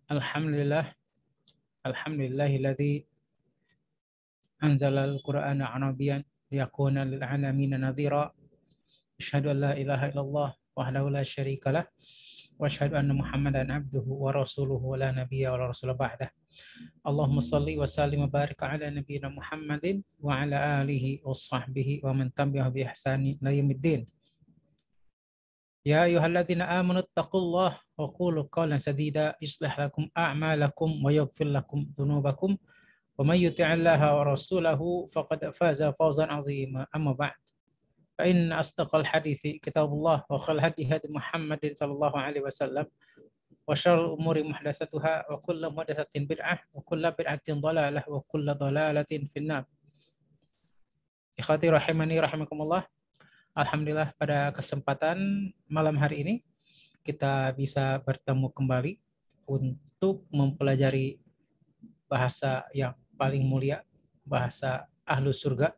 Alhamdulillah, alhamdulillahilladzi anzalal Qur'ana Arabiyyan liyakuna lil alamin nadhira. Asyhadu an la ilaha illallah wahdahu la syarikalah wa asyhadu anna Muhammadan abduhu wa rasuluhu wa la nabiyya wa la rasula ba'dah. Allahumma shalli wa sallim wa barik ala nabiyyina Muhammadin wa ala alihi wa sahbihi wa man tabi'ahu bi ihsani ila yaumiddin. Ya ayyuhalladzina amanu taqullaha wa qulu qawlan sadida yuslih lakum a'malakum wa yaghfir lakum dhunubakum wa may yuti'illaha wa rasulahu faqad faza fawzan 'azima. Amma ba'd. Fa inna asdaqal hadithi kitabullah wa khairal hadi hadi Muhammadin sallallahu alaihi wasallam wa syarrul umuri muhdatsatuha wa kullu muhdatsatin bid'ah wa kullu bid'atin dhalalah wa kullu dhalalatin finnar. Ikhwati rahimani rahimakumullah. Alhamdulillah pada kesempatan malam hari ini kita bisa bertemu kembali untuk mempelajari bahasa yang paling mulia, bahasa ahlus surga,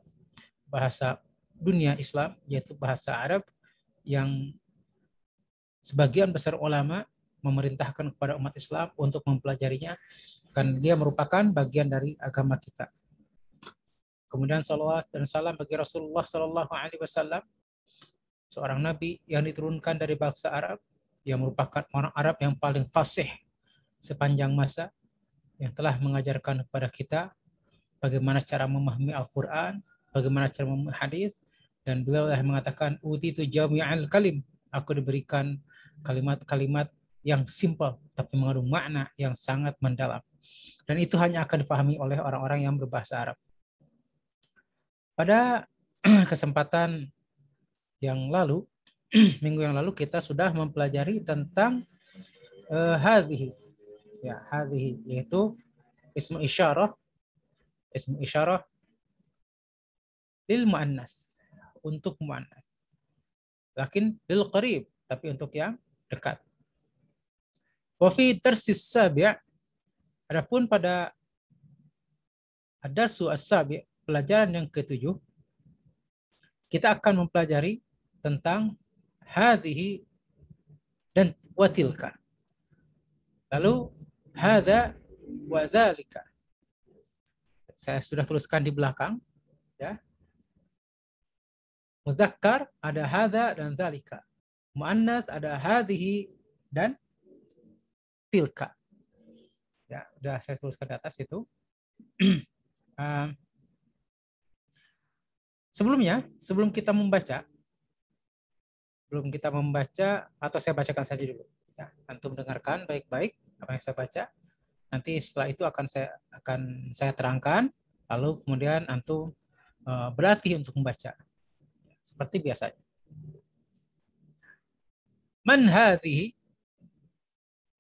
bahasa dunia Islam, yaitu bahasa Arab yang sebagian besar ulama memerintahkan kepada umat Islam untuk mempelajarinya karena dia merupakan bagian dari agama kita. Kemudian salawat dan salam bagi Rasulullah Sallallahu Alaihi Wasallam, seorang nabi yang diturunkan dari bangsa Arab, yang merupakan orang Arab yang paling fasih sepanjang masa, yang telah mengajarkan kepada kita bagaimana cara memahami Al-Quran, bagaimana cara memahami hadis, dan beliau telah mengatakan, utitu jami'al kalim, aku diberikan kalimat-kalimat yang simpel tapi mengandung makna yang sangat mendalam, dan itu hanya akan dipahami oleh orang-orang yang berbahasa Arab. Pada kesempatan yang lalu, minggu yang lalu kita sudah mempelajari tentang hadhihi, ya, hadhihi yaitu ismu isyarah lil muannas, untuk muannas. Lakin lil qarib, tapi untuk yang dekat. Wa fi darsis sabi', adapun pada ad-darsu as-sabi', pelajaran yang ke-7, kita akan mempelajari tentang hadhihi dan watilka. Lalu hadza wa dzalika. Saya sudah tuliskan di belakang, ya. Mudzakkar ada hadza dan dzalika. Muannas ada hadhihi dan tilka. Ya, sudah saya tuliskan di atas itu. Sebelum kita membaca, atau saya bacakan saja dulu. Ya, antum dengarkan baik-baik apa yang saya baca. Nanti setelah itu akan saya terangkan, lalu kemudian antum berlatih untuk membaca. Seperti biasanya. Man hadhihi?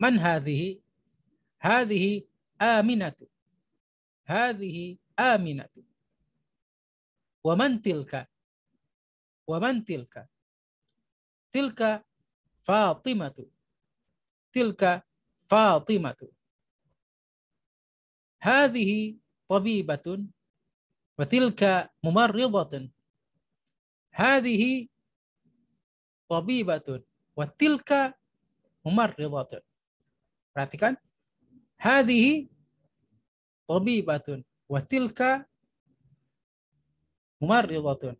Man hadhihi? Hadhihi aminatu. Hadhihi aminatu. Wa man tilka? Wa man tilka? Tilka Fatimatu. Tilka Fatimatu. Hadhihi tabibatun wa tilka mumarridatun. Hadhihi tabibatun wa tilka mumarridatun. Perhatikan. Hadhihi tabibatun wa tilka mumarridatun.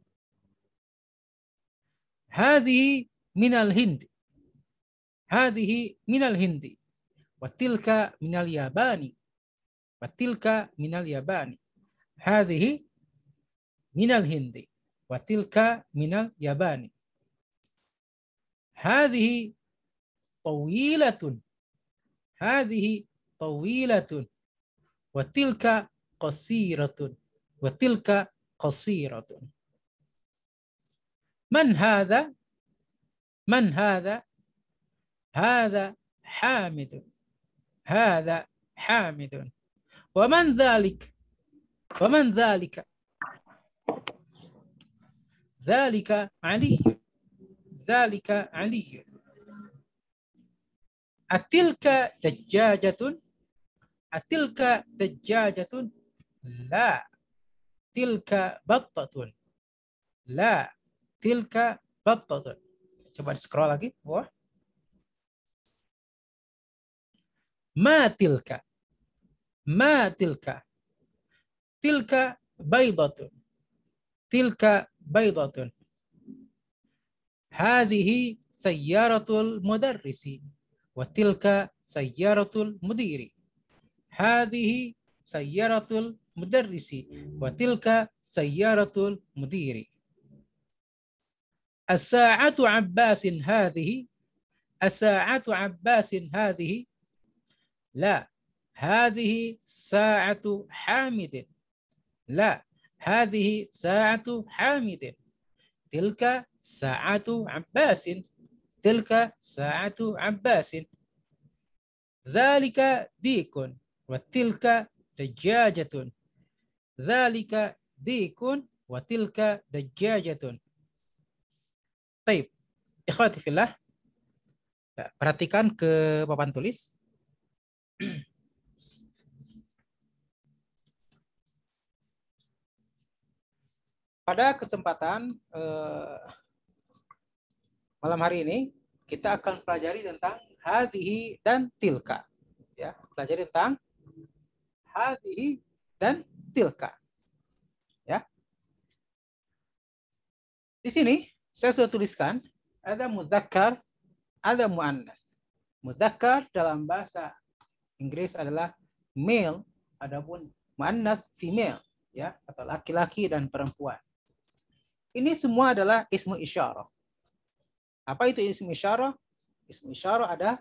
Hadhihi minal Hindi. Hadhihi minal Hindi. Wa tilka minal Yabani. Wa tilka minal Yabani. Hadhihi minal Hindi. Wa tilka minal Yabani. Hadhihi tawilatun. Hadhihi tawilatun. Wa tilka qasiratun. Wa tilka qasiratun. Man hadha? Man hadha? Hadha Hamidun. Hadha Hamidun. Wa man dhalik? Wa man dhalika? Dhalika Ali. Dhalika Ali. Atilka dajjajatun? Atilka dajjajatun? La. Tilka battatun. La. Tilka battatun. Coba scroll lagi. Wah. Ma tilka. Ma tilka. Tilka baydatun. Tilka baydatun. Hadhihi sayyaratul mudarrisi. Wa tilka sayyaratul mudiri. Hadhihi sayyaratul mudarrisi. Wa tilka sayyaratul mudiri. As-sa'atu Abbasin hadhihi. As-sa'atu Abbasin hadhihi. La. هذه ساعة حامد. لا هذه ساعة حامد. تلك ساعة عباس. تلك ساعة عباس. ذلك ديك وتلك دجاجة. ذلك ديك وتلك دجاجة. طيب ikhwati fillah, perhatikan ke papan tulis. Pada kesempatan malam hari ini kita akan pelajari tentang hadhihi dan tilka. Ya, pelajari tentang hadhihi dan tilka. Ya. Di sini saya sudah tuliskan ada mudzakkar, ada muannas. Mudzakkar dalam bahasa Inggris adalah male, adapun muannas female, ya, atau laki-laki dan perempuan. Ini semua adalah ismu isyarah. Apa itu ismu isyarah? Ismu isyarah ada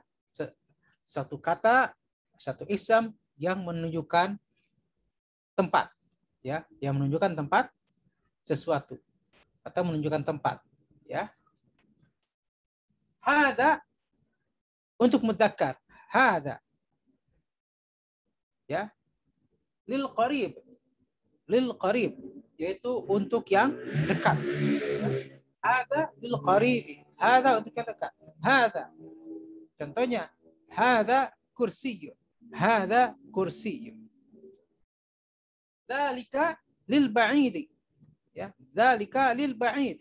satu kata, satu ism yang menunjukkan tempat, ya, yang menunjukkan tempat sesuatu atau menunjukkan tempat, ya. Hadza untuk mudzakkar, hadza, ya, lil qarib, lil qarib, yaitu untuk yang dekat. Hadza lil qaribi, hadza untuk yang dekat. Hadza, contohnya, hadza kursiyyun, hadza kursiyyun. Dzalika lil ba'id, ya, dzalika lil ba'id.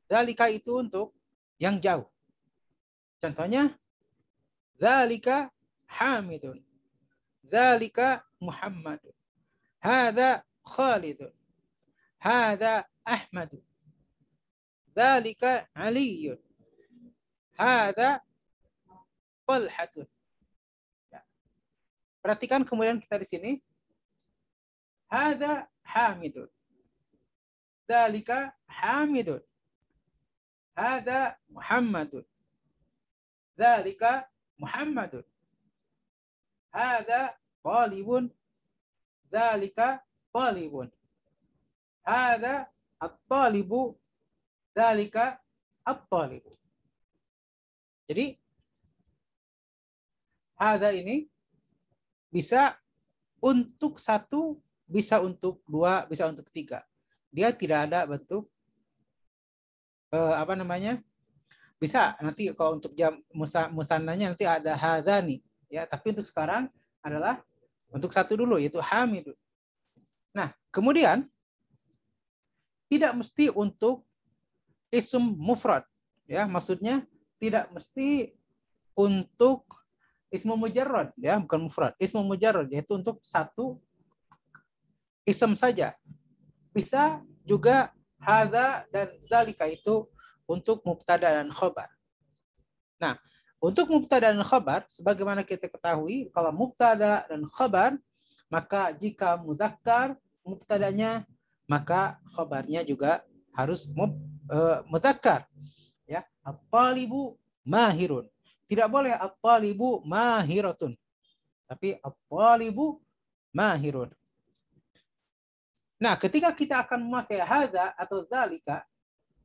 Dzalika itu untuk yang jauh. Contohnya, dzalika Hamidun, dzalika Muhammadun, hadza Khalidun, hadza Ahmadun, dzalika Aliyun, hadza Talhatun. Ya. Perhatikan kemudian kita di sini. Hadza Hamidun, dzalika Hamidun, hadza Muhammadun, dzalika Muhammadun, hadza talibun, dzalika talibun, hadza at-talibu, dzalika at-talibu. Jadi hadza ini bisa untuk satu, bisa untuk dua, bisa untuk tiga. Dia tidak ada bentuk apa namanya? Bisa nanti kalau untuk jam musannanya nanti ada hadzani, ya, tapi untuk sekarang adalah untuk satu dulu, yaitu hamidun. Nah, kemudian tidak mesti untuk ism mufrad, ya, maksudnya tidak mesti untuk ismu mujarrad, ya, bukan mufrad, ismu mujarrad, yaitu untuk satu ism saja. Bisa juga hadza dan dzalika itu untuk mubtada dan khabar. Nah, untuk mubtada dan khabar, sebagaimana kita ketahui, kalau mubtada dan khabar, maka jika mudzakkar mubtadanya, maka khabarnya juga harus mudzakkar. Ya, at-talibu mahirun. Tidak boleh at-talibu mahiratun, tapi at-talibu mahirun. Nah, ketika kita akan memakai hadza atau dzalika,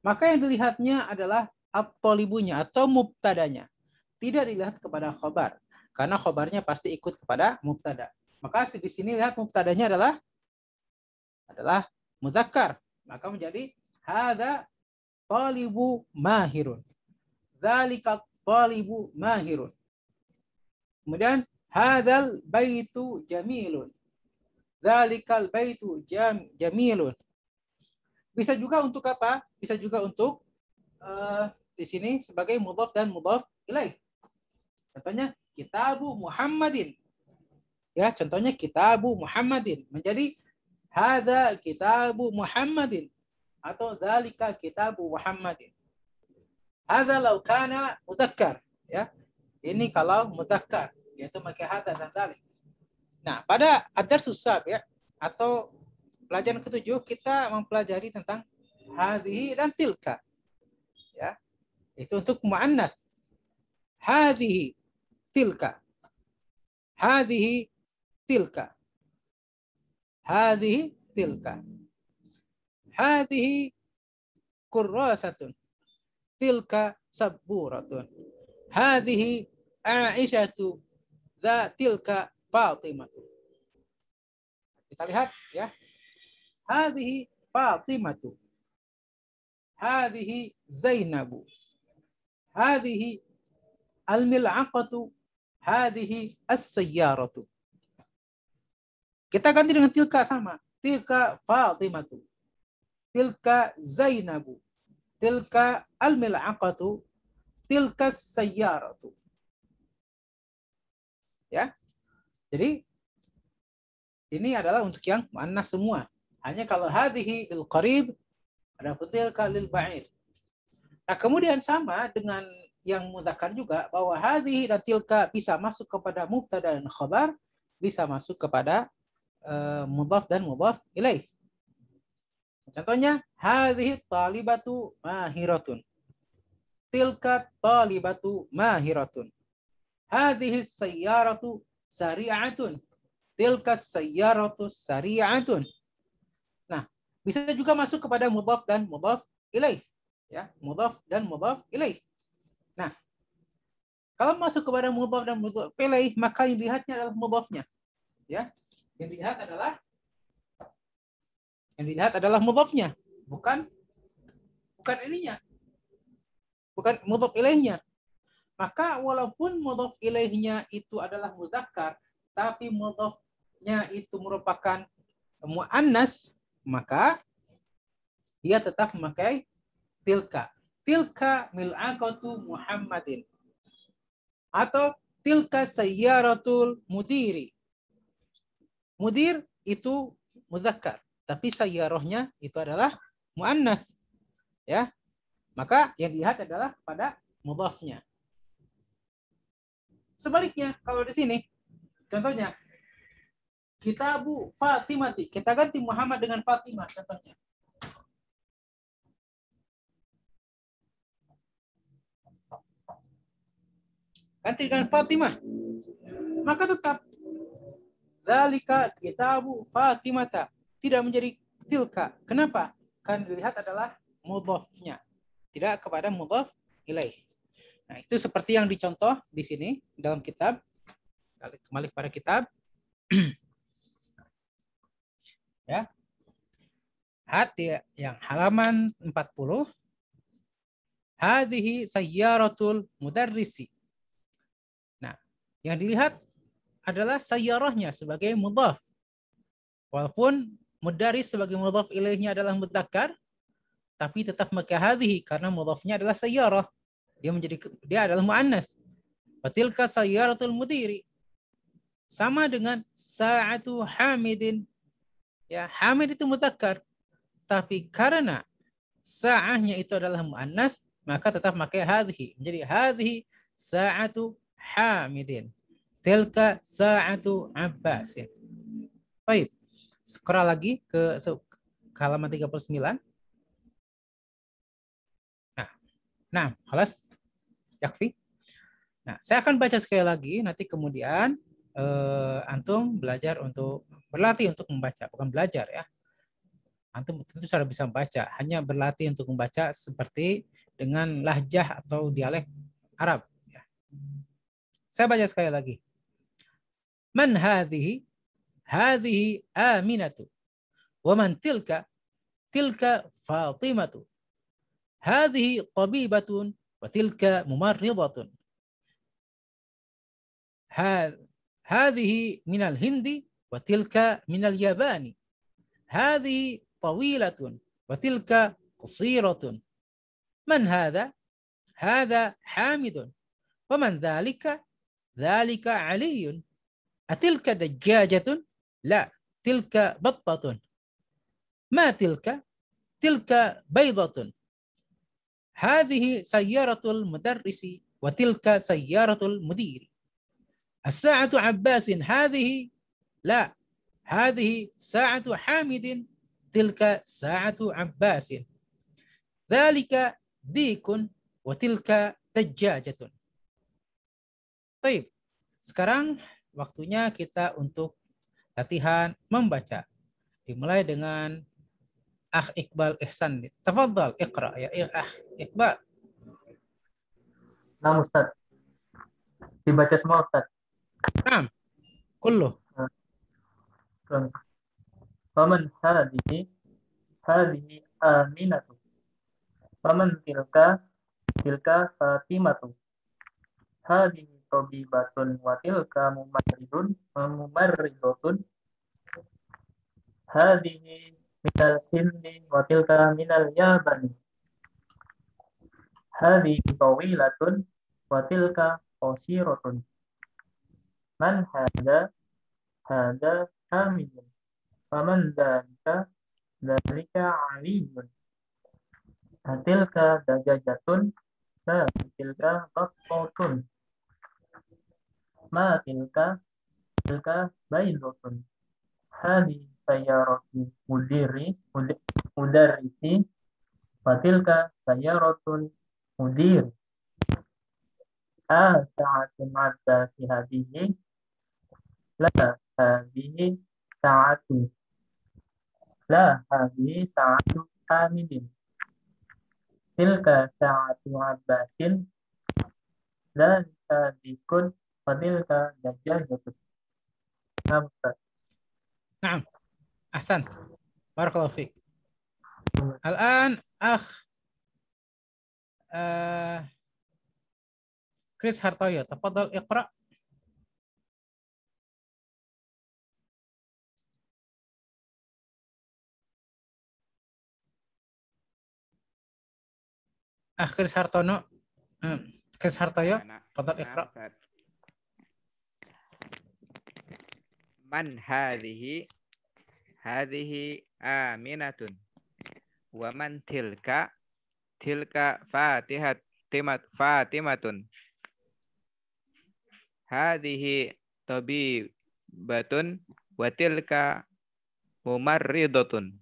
maka yang dilihatnya adalah at-talibunya atau mubtadanya. Tidak dilihat kepada khabar, karena khabarnya pasti ikut kepada mubtada. Maka di sini lihat mubtadanya adalah mudzakkar, maka menjadi hadza talibu mahirun, dzalika talibu mahirun. Kemudian hadzal baitu jamilun, dzalikal baitu jamilun. Bisa juga untuk apa? Bisa juga untuk di sini sebagai mudhaf dan mudhaf ilaih. Contohnya kitabu Muhammadin, Ya, contohnya kitabu Muhammadin menjadi hadza kitabu Muhammadin atau dzalika kitabu Muhammadin. Hadza law kana mudzakkar, ya. Ini kalau mudzakkar, yaitu pakai hadza dan dzalik. Nah, pada ad-darsus sabi' atau pelajaran ketujuh kita mempelajari tentang hadhihi dan tilka. Ya. Itu untuk muannats. Hadhihi tilka. Hadhihi tilka. Hadhihi tilka. Hadhihi kurrasatun. Tilka sabburatun. Hadhihi Aisyatu. Tilka Fatimah. Kita lihat ya. Hadhihi Fatimatu. Hadhihi Zainabu. Hadhihi al-mil'aqatu. Hadhihi as-sayyaratu. Kita ganti dengan tilka sama. Tilka Fatimatu. Tilka Zainabu. Tilka al-mil'aqatu. Tilka as-sayyaratu. Ya. Jadi ini adalah untuk yang muannas semua. Hanya kalau hadhihi lil qarib, ada tilka lil ba'id. Nah, kemudian sama dengan yang mudzakkar juga bahwa hadhihi dan tilka bisa masuk kepada mubtada dan khabar, bisa masuk kepada mudhaf dan mudhaf ilaih. Contohnya hadhihi talibatu mahiratun. Tilka talibatu mahiratun. Hadhihi sayyaratu sari'atun. Tilka sayyaratu sari'atun. Nah, bisa juga masuk kepada mudhaf dan mudhaf ilaih. Ya, mudhaf dan mudhaf ilaih. Nah, kalau masuk kepada mudhaf dan mudhaf ilaih, maka yang dilihatnya adalah mudhafnya. Ya. Yang dilihat adalah mudhafnya, bukan ininya. Bukan mudhaf ilaihnya. Maka walaupun mudhaf ilaihnya itu adalah mudzakkar, tapi mudhafnya itu merupakan muannats, maka dia tetap memakai tilka. Tilka mil'aqatu Muhammadin. Atau tilka sayyaratul mudiri. Mudir itu mudzakkar, tapi sayyarahnya itu adalah muannats. Ya. Maka yang dilihat adalah pada mudhafnya. Sebaliknya, kalau di sini, contohnya, kitabu Fatimati. Kita ganti Muhammad dengan Fatimah, contohnya. Ganti dengan Fatimah. Maka tetap, dzalika kitabu Fatimata. Tidak menjadi tilka. Kenapa? Kan dilihat adalah mudhafnya. Tidak kepada mudhaf ilaih. Nah, itu seperti yang dicontoh di sini dalam kitab. Kembali kepada kitab. Ya. Hati yang halaman 40. Hadhihi sayyaratul mudarrisi. Nah, yang dilihat adalah sayyarahnya sebagai mudhaf. Walaupun mudarris sebagai mudhaf ilaihnya adalah mudzakkar, tapi tetap maka hadhihi karena mudhafnya adalah sayyarah. Dia adalah muannats. Fatilka sayyaratul mudiri. Sama dengan sa'atu Hamidin. Ya, Hamid itu mudzakkar. Tapi karena sa'ahnya itu adalah muannats, maka tetap pakai hadhihi. Menjadi hadhihi sa'atu Hamidin. Tilka sa'atu Abbasin. Baik. Scroll lagi ke halaman 39. Nah, halas. Yakfi. Nah, saya akan baca sekali lagi, nanti kemudian antum belajar untuk berlatih untuk membaca, bukan belajar ya. Antum tentu sudah bisa membaca, hanya berlatih untuk membaca seperti dengan lahjah atau dialek Arab. Ya. Saya baca sekali lagi. Man hadhihi? Hadhihi Aminatu. Wa man tilka? Tilka Fatimatu. Hadhihi tabibatun wa tilka mumarridatun. هذه من الهند وتلك من اليابان. هذه طويلة وتلك قصيرة. من هذا؟ هذا حامد. ومن ذلك؟ ذلك علي. أتلك دجاجة؟ لا، تلك بطة. ما تلك؟ تلك بيضة. هذه سيارة المدرس وتلك سيارة المدير. الساعة عباس هذه؟ لا، هذه ساعة حامد، تلك ساعة عباس. ذلك ديك وتلك دجاجة. Baik, sekarang waktunya kita untuk latihan membaca. Dimulai dengan Akh Iqbal Ihsan. Tafadhal, iqra ya Akh Iqbal. Nah, Ustaz. Dibaca semua, Ustaz. Naam, kullu. Faman hadhihi Aminatu. Faman tilka Fatimatu. Hadhihi tabibatun wa tilka mumarridun. Hadhihi minal Hindi wa tilka minal Yabani. Hadhihi tawilatun wa tilka qasiratun. Man hada? Hada Hamidun. Faman dzalika Aliyun. Tilka dajajatun. La tilka battotun. Ma tilka baydotun. Hadi sayyaratu mudarrisi. Wa tilka sayyaratun mudir. Sa'atun adda fi hadihi. La hadihi sa'atu. La hadihi sa'atu Hamidin. Tilka sa'atu Abbasin. Dzalika dikun wa tilka dajjajatun. Naam, ahsan. Barakallahu fiik. Al-an akh Chris Hartoyo, tafadhal iqra. Akh Chris Hartono, Chris Hartoyo, tafadhal iqra. Man hadhihi? Hadhihi Aminatun. Wa man tilka? Tilka Fatimatun. Hadhihi tabibatun wa tilka mumarridatun.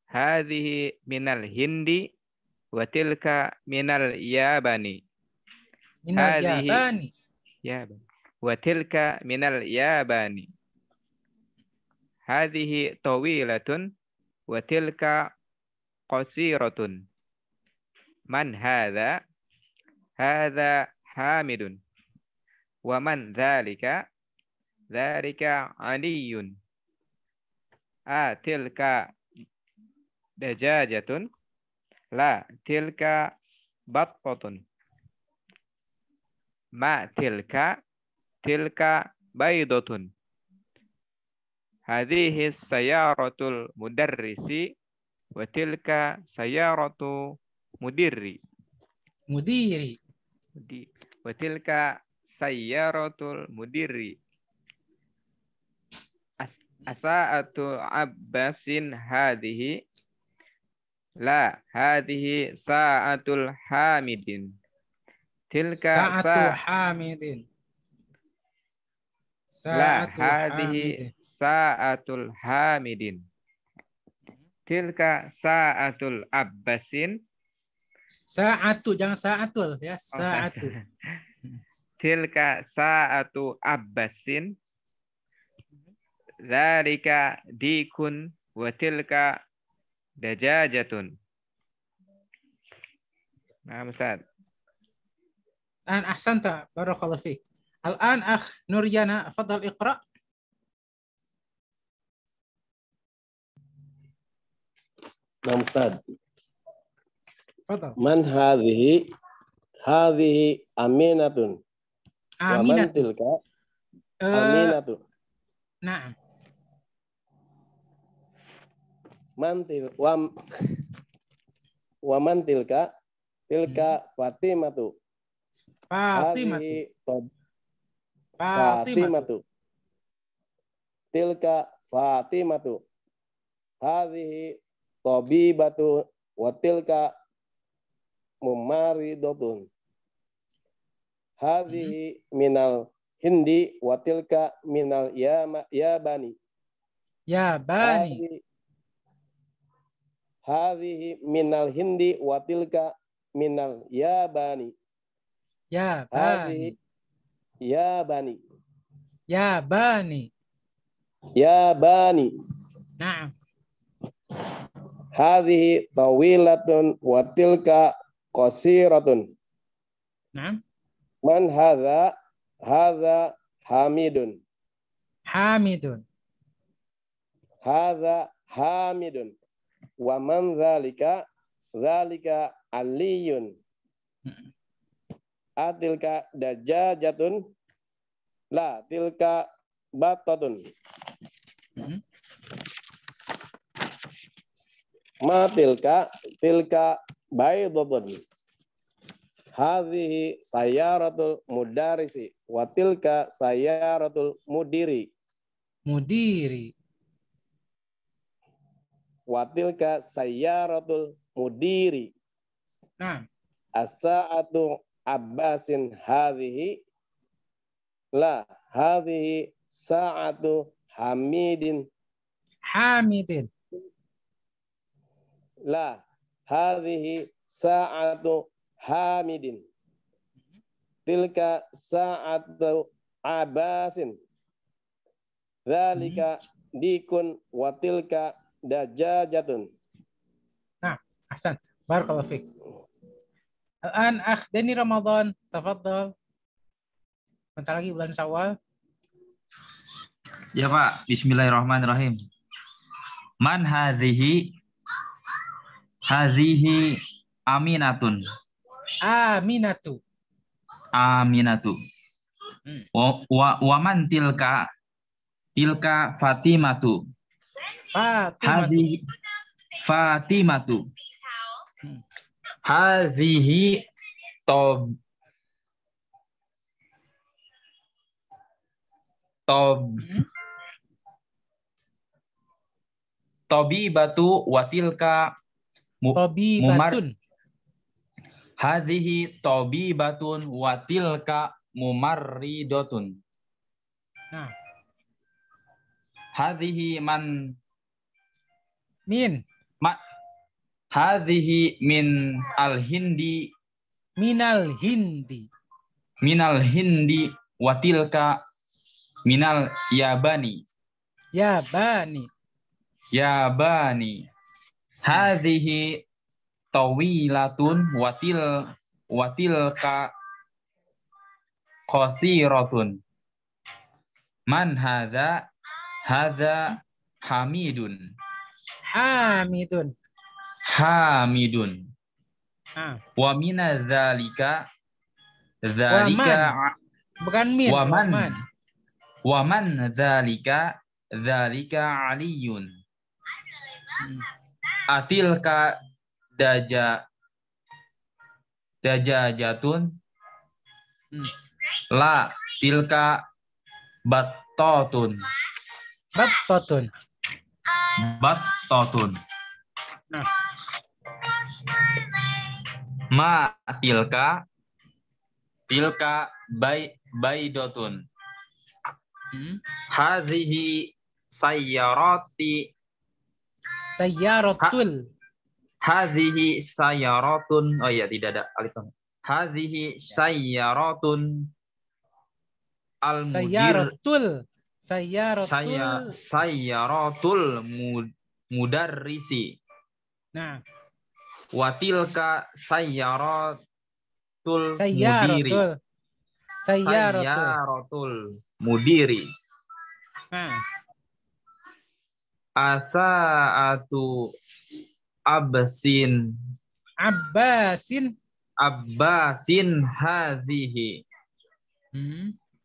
Hadhihi minal Hindi wa tilka minal Yabani. Minal Yabani. Wa tilka minal Yabani. Hadhihi tawilatun wa tilka qasiratun. Man hadha? Hadha Hamidun. Wa man dzalika? Dzalika Aliyun. Tilka dajajatun. La tilka battotun. Ma tilka? Tilka baydotun. Hadhihi sayyaratul mudarrisi wa tilka sayyaratu mudiri. Wa tilka sayyaratul mudiri. Asa'atu Abbasin hadhihi. La hadhihi sa'atul Hamidin. Tilka Sa'atu Hamidin. La hadhihi sa'atul Hamidin. Tilka sa'atul Abbasin. Sa'atu, jangan sa'atul ya, sa'atu. Tilka sa'atu Abbasin. Dzalika dikun wa tilka dajajatun. Nah, Ustaz. An ahsanta, barakallahu fiik. Al-an akh Nuryana, fadhal iqra. Nah, Ustaz. Fadhal. Man hadhihi? Hadhihi Aminatun. Wa man tilka? Aminatu. Naam. Wa man tilka? Tilka Fatimatu. Fatimatu. tilka Fatimatu. Hadhihi tabibatu wa tilka mumaridotun. Hadhihi minal Hindi wa tilka minal Yabani. Yabani. Hadhihi minal Hindi wa tilka minal Yabani. Yabani. Yabani. Yabani. Yabani. Naam. Hadhihi tawilatun wa tilka qasiratun. Naam. Man hadha? Hadha Hamidun. Hamidun. Hadha Hamidun. Wa man dzalika? Dzalika Aliyun. Atilka dajajatun? La, tilka batatun. Ma tilka? Tilka baydatun. Hadhihi sayaratul mudarisi wa tilka sayaratul mudiri. Mudiri. Wa tilka sayaratul mudiri. Naam. As-sa'atu Abbasin hadhihi. La, hadhihi sa'atu Hamidin. Hamidin. La, hadhihi sa'atu Hamidin. Tilka sa'atu Abbasin. Dzalika dikun wa tilka dajajatun. Nah, ahsant. Barakallahu fiik. Al-an akh Dani Ramadan, tafadhal. Bentar lagi bulan Syawal. Ya Pak, bismillahirrahmanirrahim. Man hadhihi? Hadhihi Aminatun. Aminatu. Aminatu. Wa man tilka? Tilka Fatimatu. Hadhihi Fatimatu. Hadhihi Tabibatu wa tilka Tabibatun. Hadhihi tabibatun wa tilka mumarridotun. Nah. Hadhihi man Min. Hadhihi min al-Hindi. Minal Hindi. Minal Hindi wa tilka minal Yabani. Yabani. Yabani. Hadhihi tawilatun wa tilka qasiratun. Man hadha? Hadha Hamidun. Hamidun. Hamidun. Wa mina dzalika bukan min. Wa man dzalika Aliyun. Atilka dajajatun. La, tilka battatun. Nah. Ma tilka baidotun. Hadhihi Sayyaratul. Hadhihi sayyaratun. Oh iya, tidak ada alif. Hadhihi sayyaratun al-mudir. Sayyaratul mudarrisi. Nah. Wa tilka sayyaratul mudiri. Sayyaratul mudiri. Nah. Asa'atu Abbasin hadhihi.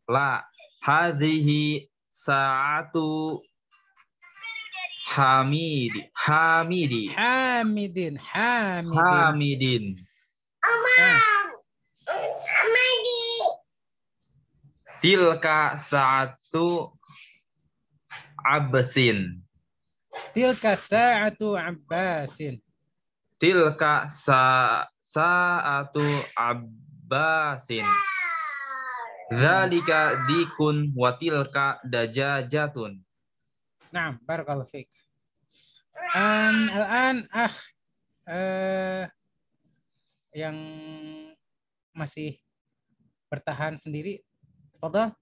La, hadhihi sa'atu Hamidin. Tilka sa'atu Abbasin. Tilka sa'atu Abbasin. Tilka sa'atu Abbasin. Dzalika dikun wa tilka dajajatun. Naam, barakallahu fiik. Al-an yang masih bertahan sendiri, tafadhal.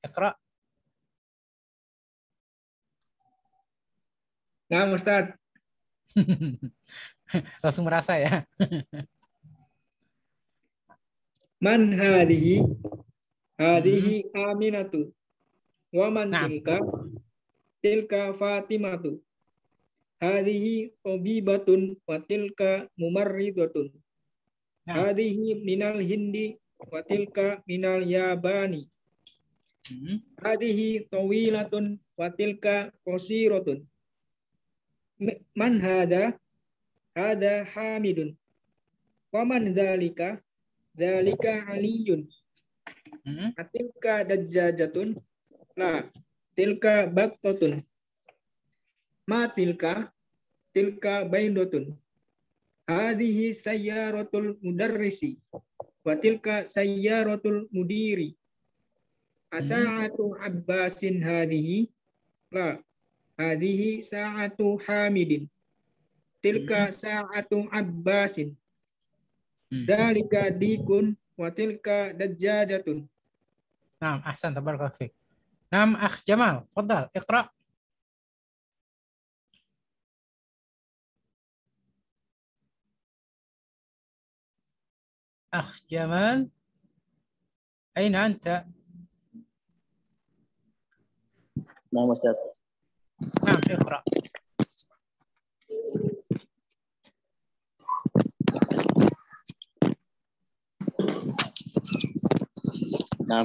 Iqra. Nah, Ustaz. Langsung merasa ya. Man hadihi? Hadihi Aminatu. Wa man Naam. tilka Fatimatu. Hadihi Tabibatun wa tilka Mumarridatun. Naam. Hadihi minal Hindi wa tilka minal Yabani. Hadihi tawilatun wa tilka qasiratun. Man hada? Hada Hamidun. Wa man dzalika? Dzalika Aliyun. Atilka dajjajatun. La, tilka baqtatun. Ma tilka? Tilka baydotun. Hadihi sayyaratul mudarrisi. Wa tilka sayyaratul mudiri. Asa'atu Abbasin hadihi? La, hadihi sa'atu Hamidin. Tilka sa'atu Abbasin. Dalika dikun wa tilka dajjajatun. Naam, ahsan, tabarakallahu fiik. Naam, akh Jamal, tafadhal, iqra. Akh Jamal, aina anta? Nah, Ustaz. Naam, iqra. Nah.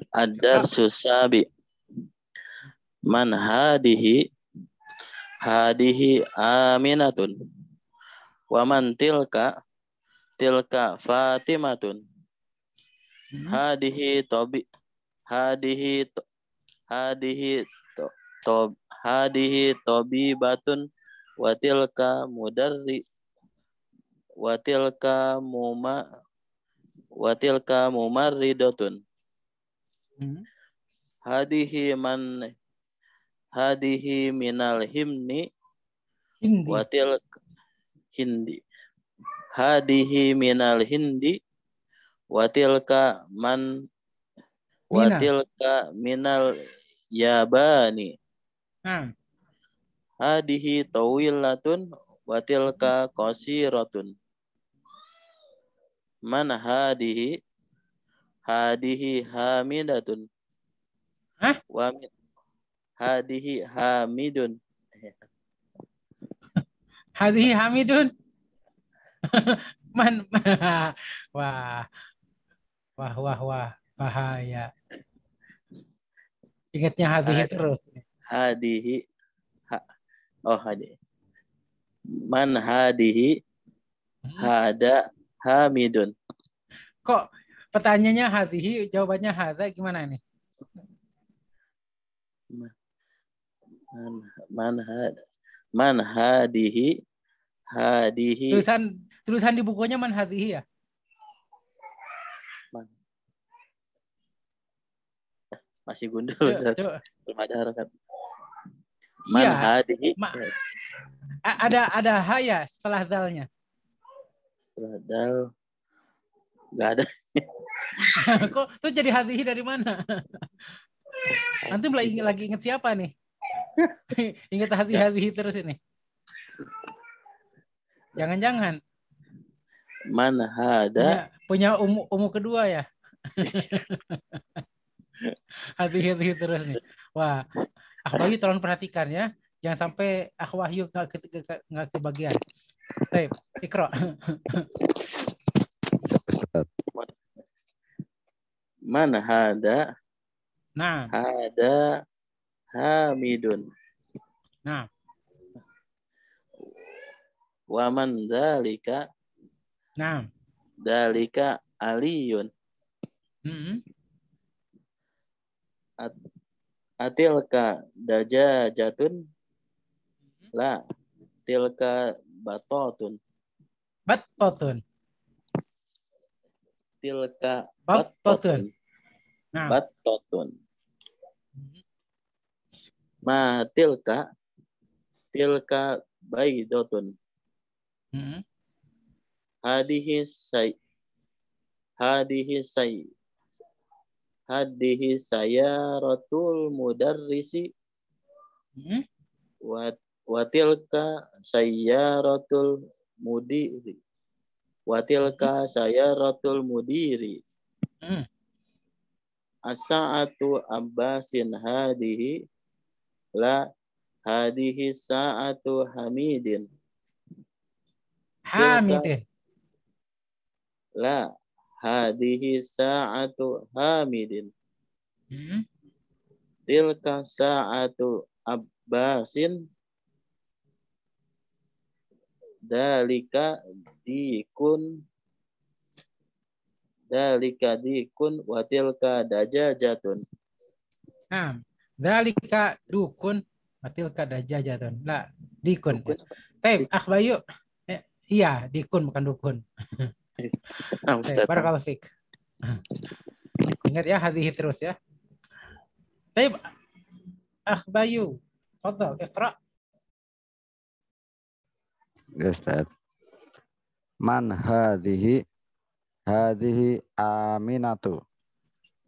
Ad-darsu sabi. Man hadihi? Hadihi Aminatun. Wa man tilka? Tilka Fatimatun. Hadihi Tabibatun wa tilka Mumarridatun. Hadihi minal Himni wa tilka Hindi. Hadihi minal Hindi wa tilka minal Yabani. Hadihi tawilatun wa tilka qasiratun. Man hadihi? Hadihi Hamidatun. Wa hadihi Hamidun. Hadihi Hamidun. Man wah, bahaya. Ingatnya hadihi terus. Hadihi hadihi. Man hadihi? Hada Hamidun. Kok pertanyaannya hadihi, jawabannya hada, gimana nih? Man hadihi? Hadihi. Tulisan di bukunya man hadihi ya? Masih gundul. Coba. Belum ada harakat. Man hadihi. Ada ha ya setelah dalnya? Setelah dal nggak ada. Kok tuh jadi hadihi dari mana? Nanti lagi inget siapa nih? Ingat hadihi terus ini. Jangan-jangan. Man hada? Punya umur kedua ya? Hadihi terus nih. Wah, Akh Wahyu tolong perhatikan ya. Jangan sampai Akh Wahyu nggak kebagian. Baik, Iqra. Man hada? Nah. Hada Hamidun. Nah. Wa man dzalika? Nah. Dzalika Aliyun. Atilka dajajatun? La. Tilka batotun. Battatun. Tilka Battatun. batotun. Nah. Batotun. Ma tilka? Tilka baydotun. Hadihi sayaratul mudarrisi wa tilka sayaratul mudiri. Wa tilka sayaratul mudiri. As-sa'atu Abbasin hadihi. La hadihi sa'atu Hamidin. Hamidin. La hadihi sa'atu Hamidin. Tilka sa'atu Abbasin. Dalika dikun wa tilka dajajatun. Nah, dalika dukun wa tilka dajajatun. La, dikun. Taib, Bayu. Iya, dikun bukan dukun. Barakallahu fiik. Ingat ya, hadhihi terus ya. Taib, Bayu. Fadhal, iqra. Ya Ustaz. Man hadhihi? Hadhihi Aminatu.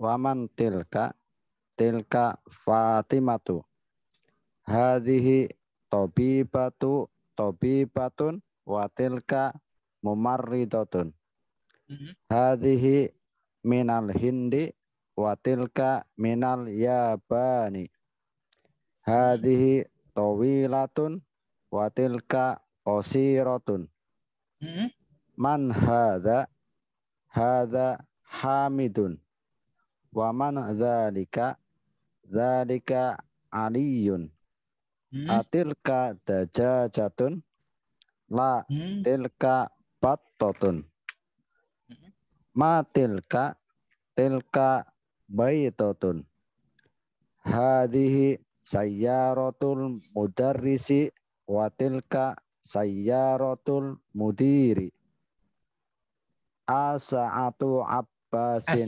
Wa man tilka? Tilka Fatimatu. Hadhihi Tabibatun wa tilka Mumarridatun. Hadhihi minal Hindi wa tilka minal Yabani. Hadhihi tawilatun wa tilka qasiratun. Man hadha? Hadha Hamidun. Wa man dzalika? Dzalika Aliyun. Atilka dajajatun? La tilka battatun. Ma tilka? Tilka baytatun. Hadhihi sayyaratul mudarrisi wa tilka sayyaratul mudiri. As-sa'atu Abbasin.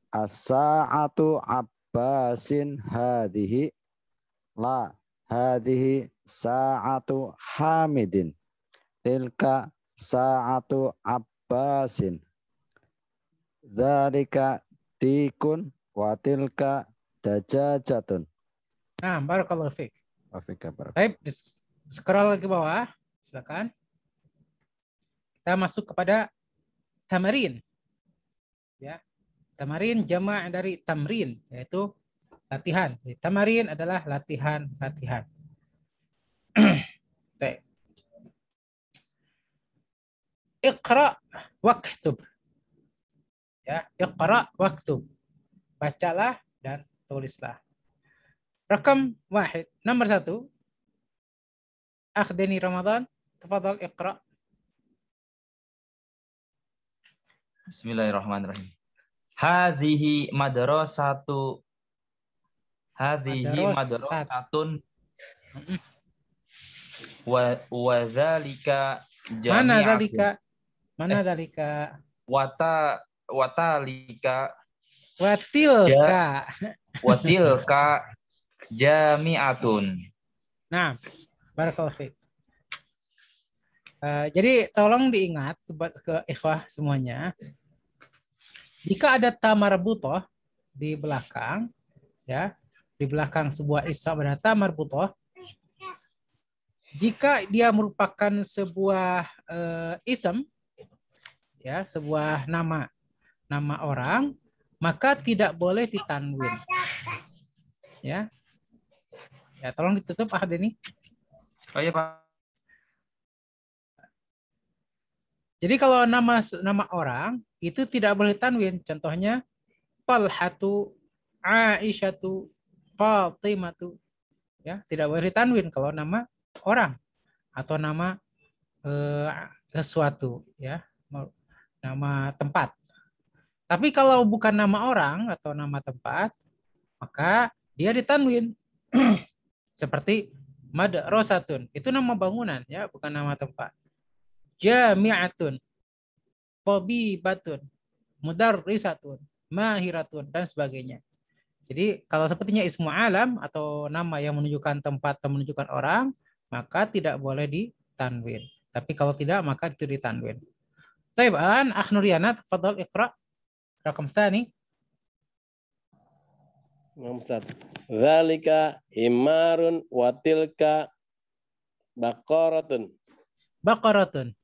As-sa'atu Abbasin hadhihi. La hadhihi sa'atu Hamidin. Tilka sa'atu Abbasin. Dzalika dikun wa tilka dajajatun. Nah, barakallahu fiik. Baik, scroll ke bawah, silakan. Kita masuk kepada tamarin. Ya. Tamarin jama' dari tamrin, yaitu latihan. Jadi, tamarin adalah latihan-latihan. Iqra waktub. Ya, iqra waktub. Bacalah dan tulislah. Rakam 1, nomor 1. Akhdani Ramadan, tafadhal iqra. Bismillahirrahmanirrahim. Hadhihi madrasatun wa dzalika jami'atun. Mana dzalika? Watilka jami'atun. Nah, barakallahu fiik. Jadi tolong diingat ke ikhwah semuanya. Jika ada ta marbuthah di belakang, ya, di belakang sebuah ism ada ta marbuthah, jika dia merupakan sebuah ism, ya, sebuah nama orang, maka tidak boleh ditanwin. Ya. Ya, tolong ditutup ini. Oh iya, Pak. Jadi kalau nama orang itu tidak boleh tanwin. Contohnya Talhatu, Aisyatu, Fatimatu. Ya, tidak boleh ditanwin kalau nama orang atau nama sesuatu, ya. Nama tempat. Tapi kalau bukan nama orang atau nama tempat, maka dia ditanwin. Seperti madrasatun, itu nama bangunan ya, bukan nama tempat. Jami'atun, tabibatun, mudarrisatun, mahiratun, dan sebagainya. Jadi kalau sepertinya ismu alam atau nama yang menunjukkan tempat atau menunjukkan orang, maka tidak boleh ditanwin. Tapi kalau tidak, maka itu ditanwin. Baik, Akh Nuriana, tafadhal iqra. Rakam tsani. Nah, Ustaz. Dzalika himarun wa tilka baqaratun. Baqaratun.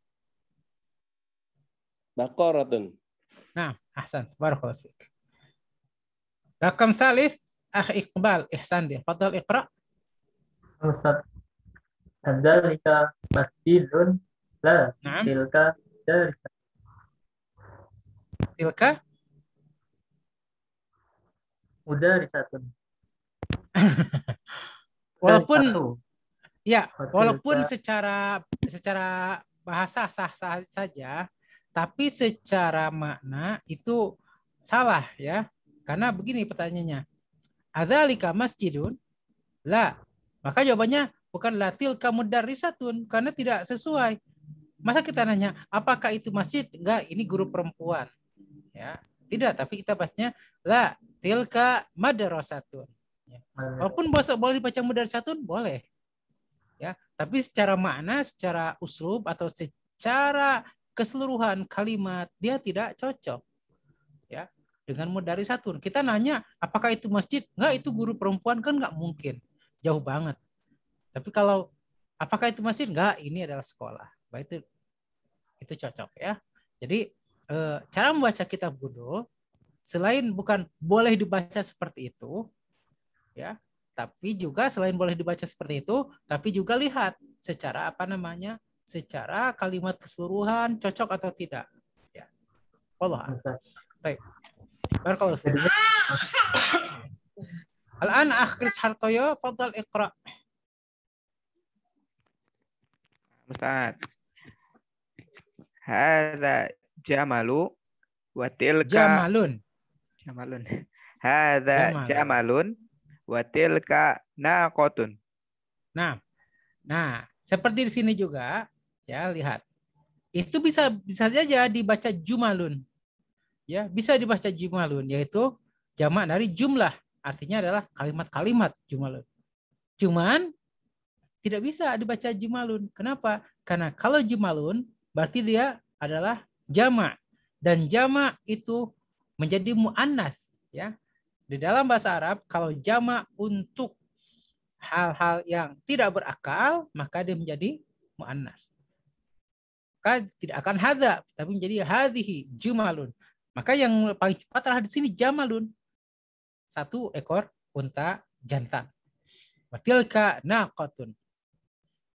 Baqaratun. Nah, ahsan. Barakallahu fiik. Rakam tsalits, Akh Iqbal, ihsan dia. Tafadhal iqra. Ustaz. Dzalika masjidun la Naam. tilka darisatun. Tilka Mudarisatun. walaupun Satu. ya, Tilka. walaupun secara bahasa sah-sah saja, tapi secara makna itu salah ya. Karena begini pertanyaannya. Adzalika masjidun? La. Maka jawabannya bukan la tilka mudarrisatun karena tidak sesuai. Masa kita nanya, apakah itu masjid? Enggak, ini guru perempuan. Ya. Tidak, tapi kita bahasnya la tilka madrasatun. Ya. Walaupun boleh dibaca mudarrisatun, boleh. Ya, tapi secara makna, secara uslub atau secara keseluruhan kalimat dia tidak cocok. Ya, dengan mudarrisatun. Kita nanya, apakah itu masjid? Enggak, itu guru perempuan kan enggak mungkin. Jauh banget. Tapi kalau apakah itu masjid? Enggak, ini adalah sekolah. Baik, itu cocok ya. Jadi cara membaca kitab Ghudul selain bukan boleh dibaca seperti itu, ya, tapi juga selain boleh dibaca seperti itu, tapi juga lihat secara apa namanya, secara kalimat keseluruhan cocok atau tidak. Ya. Allah. Baik. Barakallahu fiik. Al-an Akh Hartoyo, fadhal iqra. Ustaz. Hadza jamalu wa tilka Jamalun. jamalun. Hadza Jamal. jamalun wa tilka naqatun. Nah, seperti di sini juga, ya lihat. Itu bisa saja dibaca jumalun. Ya, bisa dibaca jumalun, yaitu jamak dari jumlah. Artinya adalah kalimat-kalimat jumalun. Cuman tidak bisa dibaca jumalun. Kenapa? Karena kalau jumalun berarti dia adalah jamak. Dan jamak itu menjadi mu'annas. Ya. Di dalam bahasa Arab, kalau jamak untuk hal-hal yang tidak berakal, maka dia menjadi mu'annas. Maka tidak akan hadza, tapi menjadi hadhihi jumalun. Maka yang paling cepat adalah di sini jamalun. 1 ekor unta jantan. Wa tilka naqatun.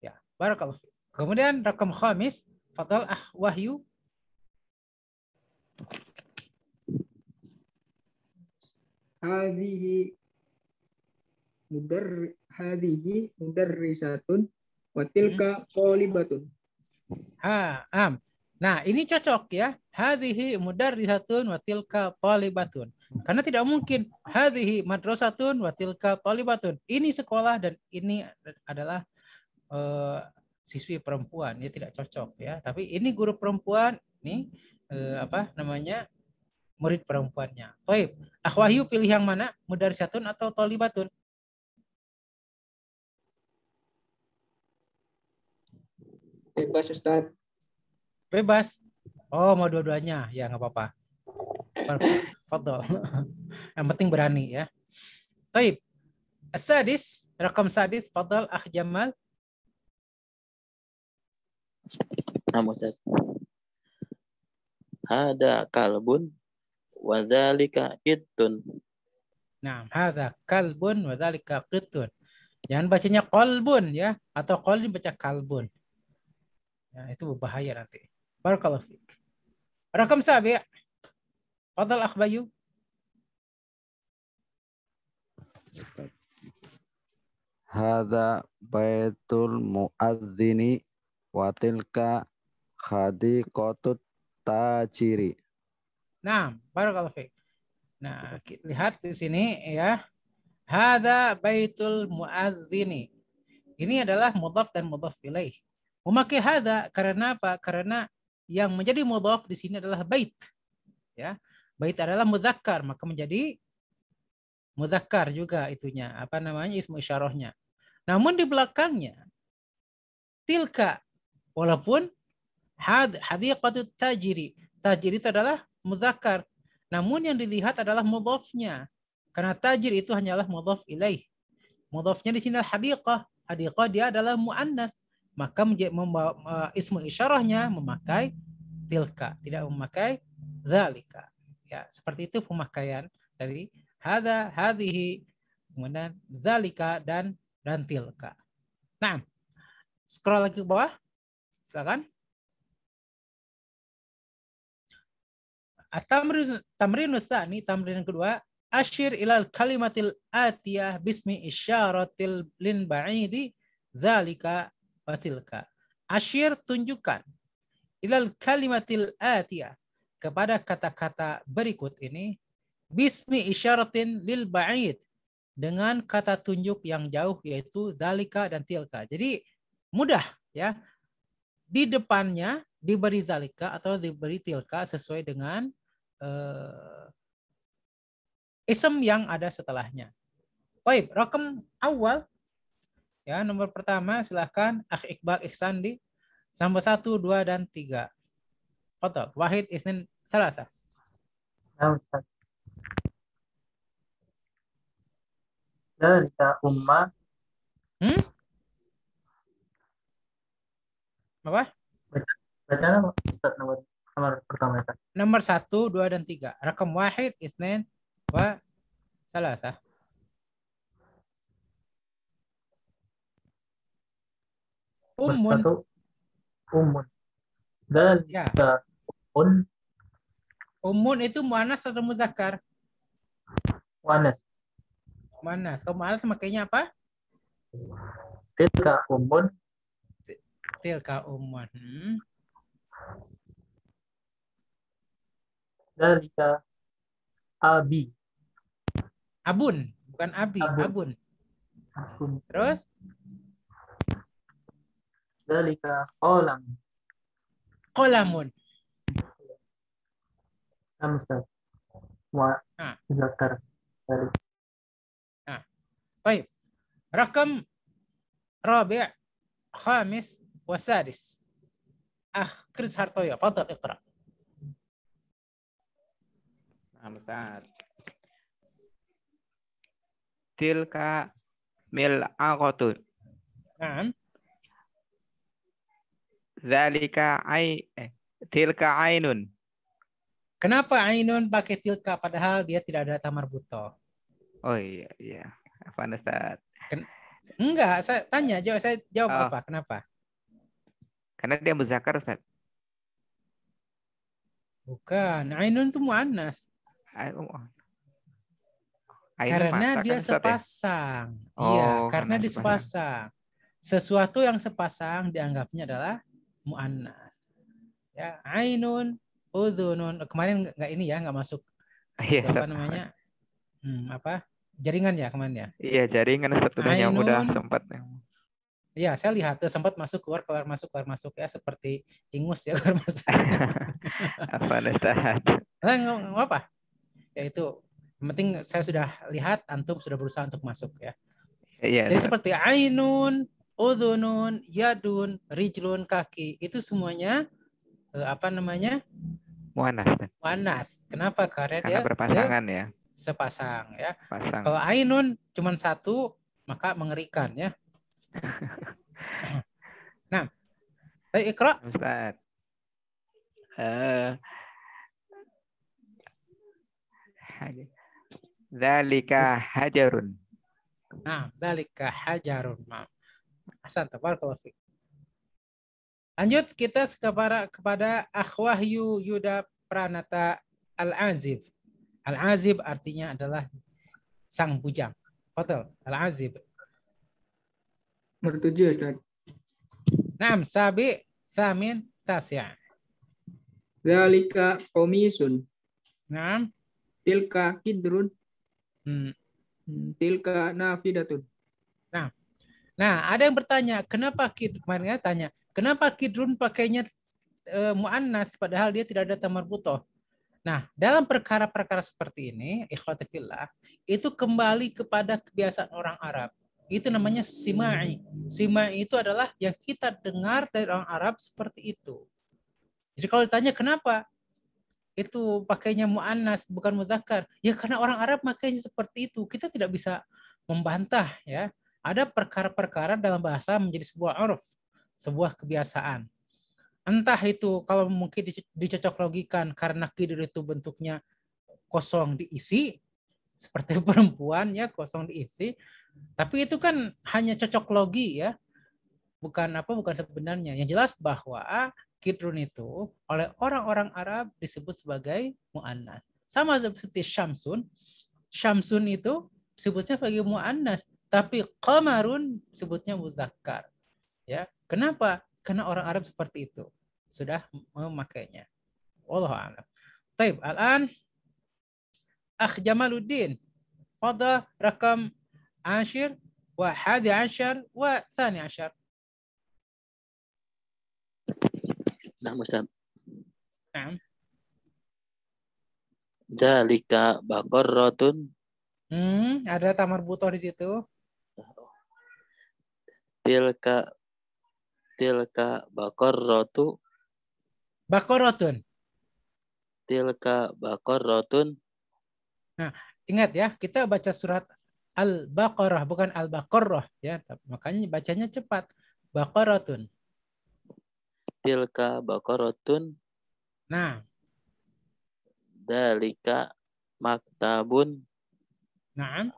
Ya, barakallahu fiik. Kemudian rakam khamis, fadhal Wahyu. Hadhihi mudarrisatun wa tilka qalibatun. Nah, ini cocok ya. Hadhihi mudarrisatun wa tilka talibatun. Karena tidak mungkin hadhihi madrasatun wa tilka talibatun. Ini sekolah dan ini adalah siswi perempuan. Ya tidak cocok ya. Tapi ini guru perempuan, ini murid perempuannya. Baik, Akh Wahyu pilih yang mana? Mudarrisatun atau talibatun? Bebas Ustaz. Bebas. Oh, mau dua-duanya. Ya, nggak apa-apa. Fadhol. Yang penting berani ya. Baik. As-sadis, rakam sadis, fadhol Akh Jamal. Namun hada kalbun wa dzalika qittun. Nah, hada kalbun wa dzalika qittun. Jangan bacanya qalbun ya, atau qalbun baca kalbun. Ya, itu berbahaya nanti. Barakallahu fiik. Rakam sabi'. Fadhal Akh Bayu. Hadza baitul muadzini wa tilka hadiqatut tajiri. Nah, barakallahu fiik. Nah, lihat di sini ya. Hadza baitul muadzini. Ini adalah mudhaf dan mudhaf ilaih. Memakai hadza karena apa? Karena yang menjadi mudhaf di sini adalah bait. Ya. Bait adalah mudzakkar, maka menjadi mudzakkar juga itunya. Apa namanya? Ismu isyarahnya. Namun di belakangnya tilka, walaupun hadiqatut tajiri. Tajiri itu adalah mudzakkar. Namun yang dilihat adalah mudhafnya. Karena tajir itu hanyalah mudhaf ilaih. Mudhafnya di sini adalah hadiqah. Hadiqah dia adalah muannas. Maka ismu isyarahnya memakai tilka, tidak memakai zalika. Ya, seperti itu pemakaian dari hadza, hadhihi, kemudian zalika dan tilka. Nah, scroll lagi ke bawah. Silakan. Tamrin tsani, tamrin yang kedua, asyir ilal kalimatil atiyah bismi isyaratil lin ba'idi dzalika wa tilka. Asyir, tunjukkan, ilal kalimatil atiyah, kepada kata-kata berikut ini, bismi isyaratin lil ba'id, dengan kata tunjuk yang jauh, yaitu dzalika dan tilka. Jadi mudah ya. Di depannya diberi dzalika atau diberi tilka sesuai dengan ism yang ada setelahnya. Baik, rakam awal ya, nomor pertama silahkan Akh Iqbal Ihsandi sampai 1, 2 dan 3. Fadhal, wahid, itsnin, salasa. Nah, Ustaz. Dzalika umma. Apa? Bacaan apa Ustaz nomor pertama Ustaz? Nomor 1, 2 dan 3. Rakam wahid, itsnin, wa salasa. Ummun. Ummun. Dzalika ummun. Ummun itu muannas atau muzakkar? Muannas. Muannas. Kalau muannas makanya apa? Tilka ummun. Tilka ummun. Dzalika abi. Abun, bukan abi, abun. Terus? Dzalika qalam. Qalamun. Ustaz. Muzakkar. Baik. Rakam rabi', khamis, wasadis. Chris Hartoyo, fadhal iqra. Ustaz. Tilka mil'aqatun. Naam. Zalika tilka ainun. Kenapa ainun pakai tilka padahal dia tidak ada tamar buto? Oh iya. Apa Ustaz? Enggak, saya tanya, saya jawab apa? Kenapa? Karena dia muzakkar Ustaz. Bukan, ainun itu muannas. Karena dia sepasang. Iya, karena dia sepasang. Sesuatu yang sepasang dianggapnya adalah muannas. Ya, ainun, udhunun. Kemarin enggak ini ya, enggak masuk. Iya, apa namanya? Jaringan ya kemarin ya? Iya, jaringan sebetulnya udah sempat. Iya, saya lihat tuh sempat masuk keluar masuk ya, seperti ingus ya keluar masuk. Apa Ustaz? Enggak apa. Ya itu, yang penting saya sudah lihat antum sudah berusaha untuk masuk ya. Iya. Jadi seperti ainun, udhunun, yadun, rijlun, kaki, itu semuanya muannas. Kenapa? Karena dia berpasangan ya. Sepasang ya. Pasang. Kalau ainun cuma satu, maka mengerikan ya. Nah, baik, Iqra. Ustaz. Dzalika hajarun. Nah, dzalika hajarun. Ahsan, tabarakallahu fiik. Lanjut kita kepada Akh Wahyu Yuda Pranata Al-Azib. Al-Azib artinya adalah sang bujang. Betul, Al-Azib. Nomor 7 Ustaz. Naam, sabi, thamin, tasya'. Dzalika qamisun. Nah, Tilka kidrun. hmm. Tilka nafidatun. Nah, ada yang bertanya, kenapa kemarin tanya, kenapa kidrun pakainya muannas padahal dia tidak ada tamar butoh? Nah, dalam perkara-perkara seperti ini, ikhwati fillah, itu kembali kepada kebiasaan orang Arab. Itu namanya simai. Simai itu adalah yang kita dengar dari orang Arab seperti itu. Jadi kalau ditanya kenapa itu pakainya muannas bukan mudzakkar, ya karena orang Arab makainya seperti itu. Kita tidak bisa membantah, ya. Ada perkara-perkara dalam bahasa menjadi sebuah uruf, sebuah kebiasaan. Entah itu kalau mungkin dicocok logikan karena kidr itu bentuknya kosong diisi, seperti perempuan ya kosong diisi, tapi itu kan hanya cocok logi ya, bukan sebenarnya. Yang jelas bahwa kidrun itu oleh orang-orang Arab disebut sebagai muannas. Sama seperti syamsun. Syamsun itu disebutnya sebagai muannas, tapi qamarun sebutnya mudzakkar. Ya, kenapa? Karena orang Arab seperti itu sudah memakainya. Wallahu a'lam. Baik, al-an Akh Jamaluddin. Fadha rakam 10 wa 11 wa 12. Nah, Ustaz. Naam. Dzalika baqarratun. Ada tamar butoh di situ. Tilka baqarratu. Baqaratun. Tilka baqarratun. Nah, ingat ya, kita baca surat Al-Baqarah bukan Al-Baqarah ya, makanya bacanya cepat. Baqaratun. Tilka baqarratun. Nah, Dzalika maktabun. naam.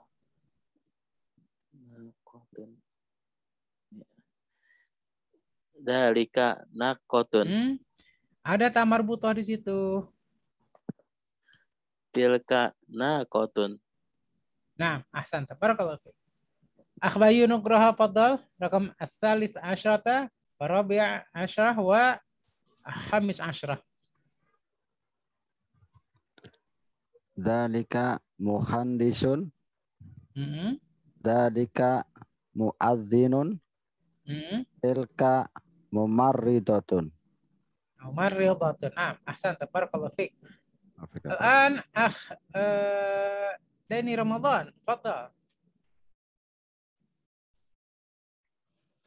Dzalika naqotun. Ada tamar butoh di situ. Tilka naqotun. Nah, ahsan. Barakallahu fiik. Akhbayu nugraha fadal rakam as-salis asyrata wa rabi' asyrah wa khamis asyrah. Dzalika muhandisun. Dzalika muadzinun. Tilka mumarridatun. Mumarridatun. Nah, ahsan. Barakallahu fiik. Al-an Dani Ramadan, fadal.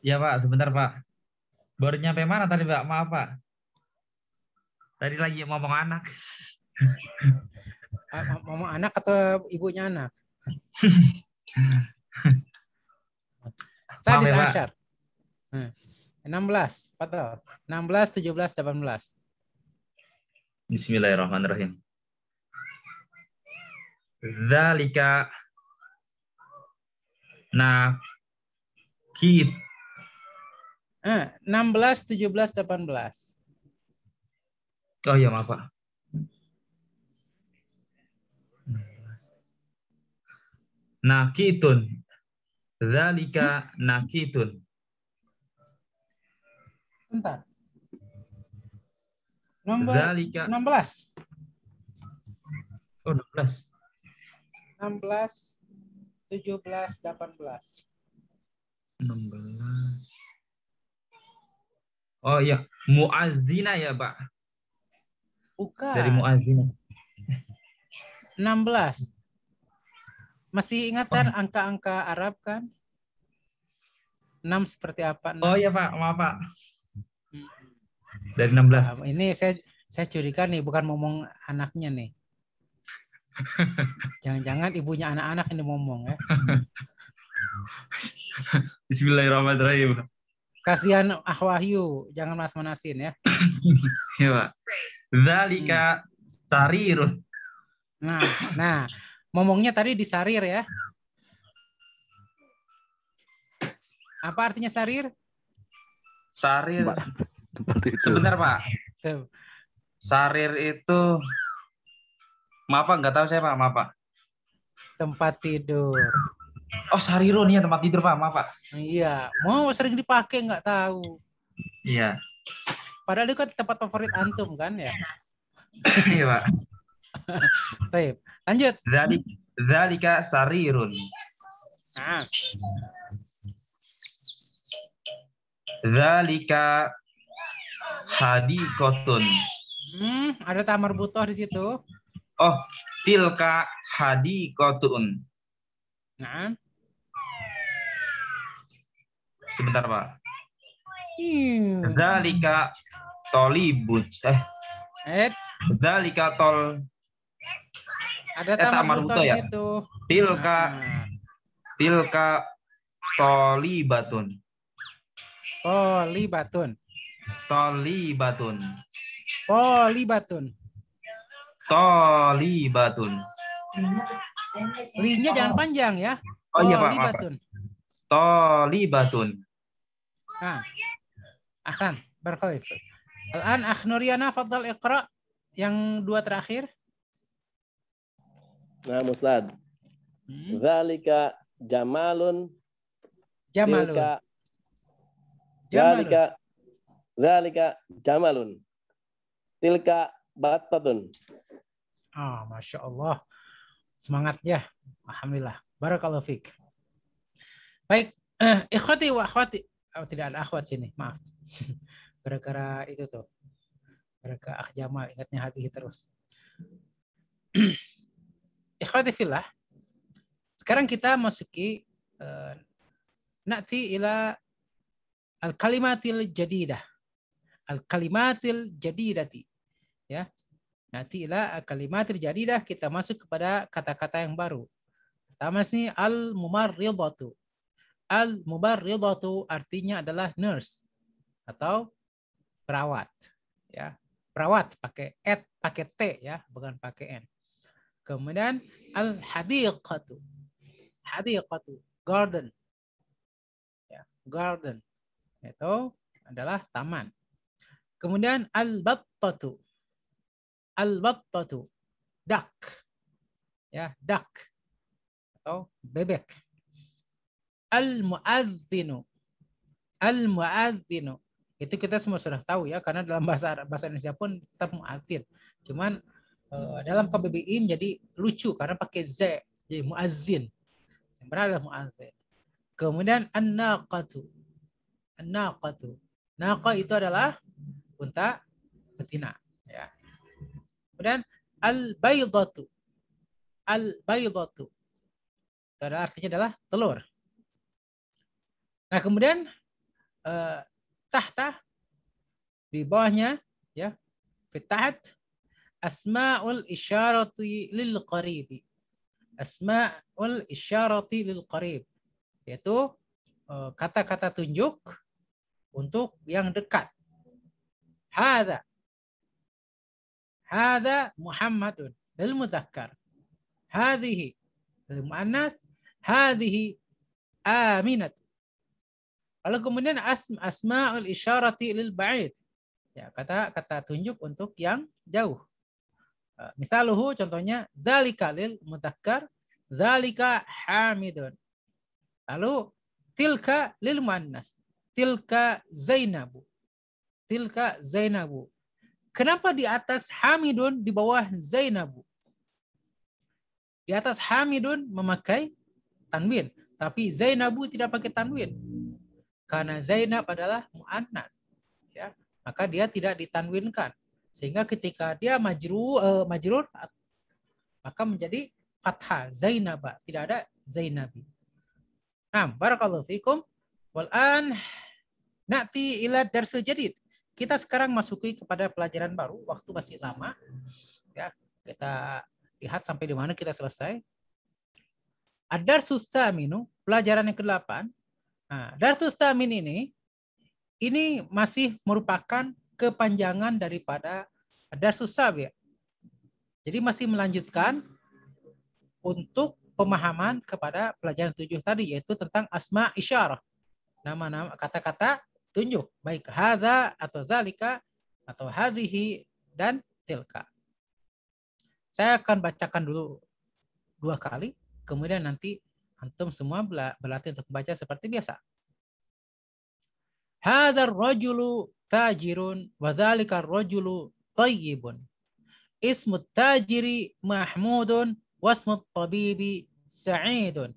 Ya Pak, sebentar Pak. Baru nyampe mana tadi Pak? Maaf Pak. Tadi lagi ngomong anak. Ngomong anak atau ibunya anak? Sadis Maaf, ya, Pak. asyar. 16, fadal. 16, 17, 18. Bismillahirrahmanirrahim. Dzalika nakid. 16, 17, 18. Oh iya maaf Pak. Nakitun. Dzalika nakitun. Bentar. Nomor Dzalika 16. Oh 16. 16, 17, 18. 16. Oh iya, muazzina ya, Pak. Bukan. Dari muazzina. 16. Masih ingat kan angka-angka Arab kan? 6 seperti apa? 6. Oh iya, Pak. Maaf, Pak. Dari 16. Ini saya curiga nih, bukan ngomong anaknya nih. Jangan-jangan ibunya anak-anak ini ngomong ya. Bismillahirrahmanirrahim. Kasihan Wahyu, jangan manas-manasin ya. Iya, Pak. Dzalika sarirun. Nah, ngomongnya tadi di sarir ya. Apa artinya sarir? Sarir. Seperti itu. Sebentar, Pak. Tuh. Sarir itu maaf Pak, nggak tahu saya Pak, maaf Pak. Tempat tidur. Oh sarirun ya tempat tidur Pak, maaf Pak. Iya, mau sering dipakai nggak tahu. Iya. Padahal itu kan tempat favorit antum kan ya. Iya Pak. Baik, lanjut. Dzalika sarirun. Nah, Dzalika hadiqatun. ada tamar butoh di situ. Oh, tilka hadiqatun. Nah, Sebentar, Pak. hmm. Dzalika tolibun. Dzalika Ada tamar butoh di ya. situ. Tilka tolibatun. Tolibatun. Tolibatun. Tolibatun. Tolibatun. Linya jangan panjang ya. Oh iya, Pak. Tolibatun. Tolibatun. Nah, Ahsan, barakallahu fiik. Al-an Akh Nuriana, fadhal iqra yang dua terakhir. Nah, Ustaz. Zalika jamalun. Jamalun. Zalika jamalun. Tilka batatun. Oh, Masya Allah. Semangat ya. Alhamdulillah. Barakallahu fiik. Baik, ikhwati wa akhwati. Oh, tidak ada akhwat sini, maaf. Gara-gara itu tuh. Gara-gara Akh Jamal ingatnya hati terus. Ikhwati fillah. Sekarang kita masuki na'ti ila al-kalimatil jadidah. Al-kalimatil jadidati. Ya. Na'ti ila al-kalimatil jadidah, kita masuk kepada kata-kata yang baru. Pertama sini al-mumarridatu. Al-mubarridatu artinya adalah nurse atau perawat, ya. Perawat pakai pakai T ya, bukan pakai N. Kemudian al-hadiqatu. Hadiqatu, garden. Ya, garden. Itu adalah taman. Kemudian al-battatu. Al-battatu, duck. Ya, duck atau bebek. Al-mu'adzinu. Al-mu'adzinu. Itu kita semua sudah tahu ya, karena dalam bahasa Indonesia pun tetap mu'adzin. Cuman dalam KBBI jadi lucu karena pakai Z, jadi mu'azzin. Yang benar adalah mu'adzin. Kemudian an-naqatu. An-naqatu. Naqa itu adalah unta betina. Ya. Kemudian al-baydatu. Al-baydatu. Itu adalah artinya adalah telur. Nah, kemudian tahta di bawahnya ya, fitahat asmaul isyarati lil qaribi. Asmaul isyarati lil qarib, yaitu kata-kata tunjuk untuk yang dekat. Hadza Muhammadun lil mudzakkar. Hadhihi lil muannas. Hadhihi Aminat. Lalu kemudian asma'ul isyarati lil ba'id. Ya, kata-kata tunjuk untuk yang jauh. Misaluhu contohnya dzalika lil mudzakkar, dzalika hamidun. Lalu tilka lil muannas, tilka Zainabu. Tilka Zainabu. Kenapa di atas hamidun di bawah Zainabu? Di atas hamidun memakai tanwin, tapi Zainabu tidak pakai tanwin. Karena Zainab adalah mu'annas, ya, maka dia tidak ditanwinkan, sehingga ketika dia majrur maka menjadi fathah Zainaba, tidak ada Zainabi. Nah, barakallahu fikum. Wal an na'ti ila darsul jadid. Kita sekarang masuki kepada pelajaran baru, waktu masih lama. Ya, kita lihat sampai di mana kita selesai. Ad-darsus tsaminu, pelajaran yang ke-8. Nah, darsus tsamin ini masih merupakan kepanjangan daripada darsus sabi'. Jadi masih melanjutkan untuk pemahaman kepada pelajaran 7 tadi, yaitu tentang asma isyarah. Nama-nama kata-kata tunjuk, baik hadza atau dzalika atau hadhihi dan tilka. Saya akan bacakan dulu 2 kali, kemudian nanti antum semua berlatih untuk membaca seperti biasa. Hadzal rajulu tajirun wa dzalika rajulu thayyibun. اسم التاجر محمود واسم الطبيب سعيد.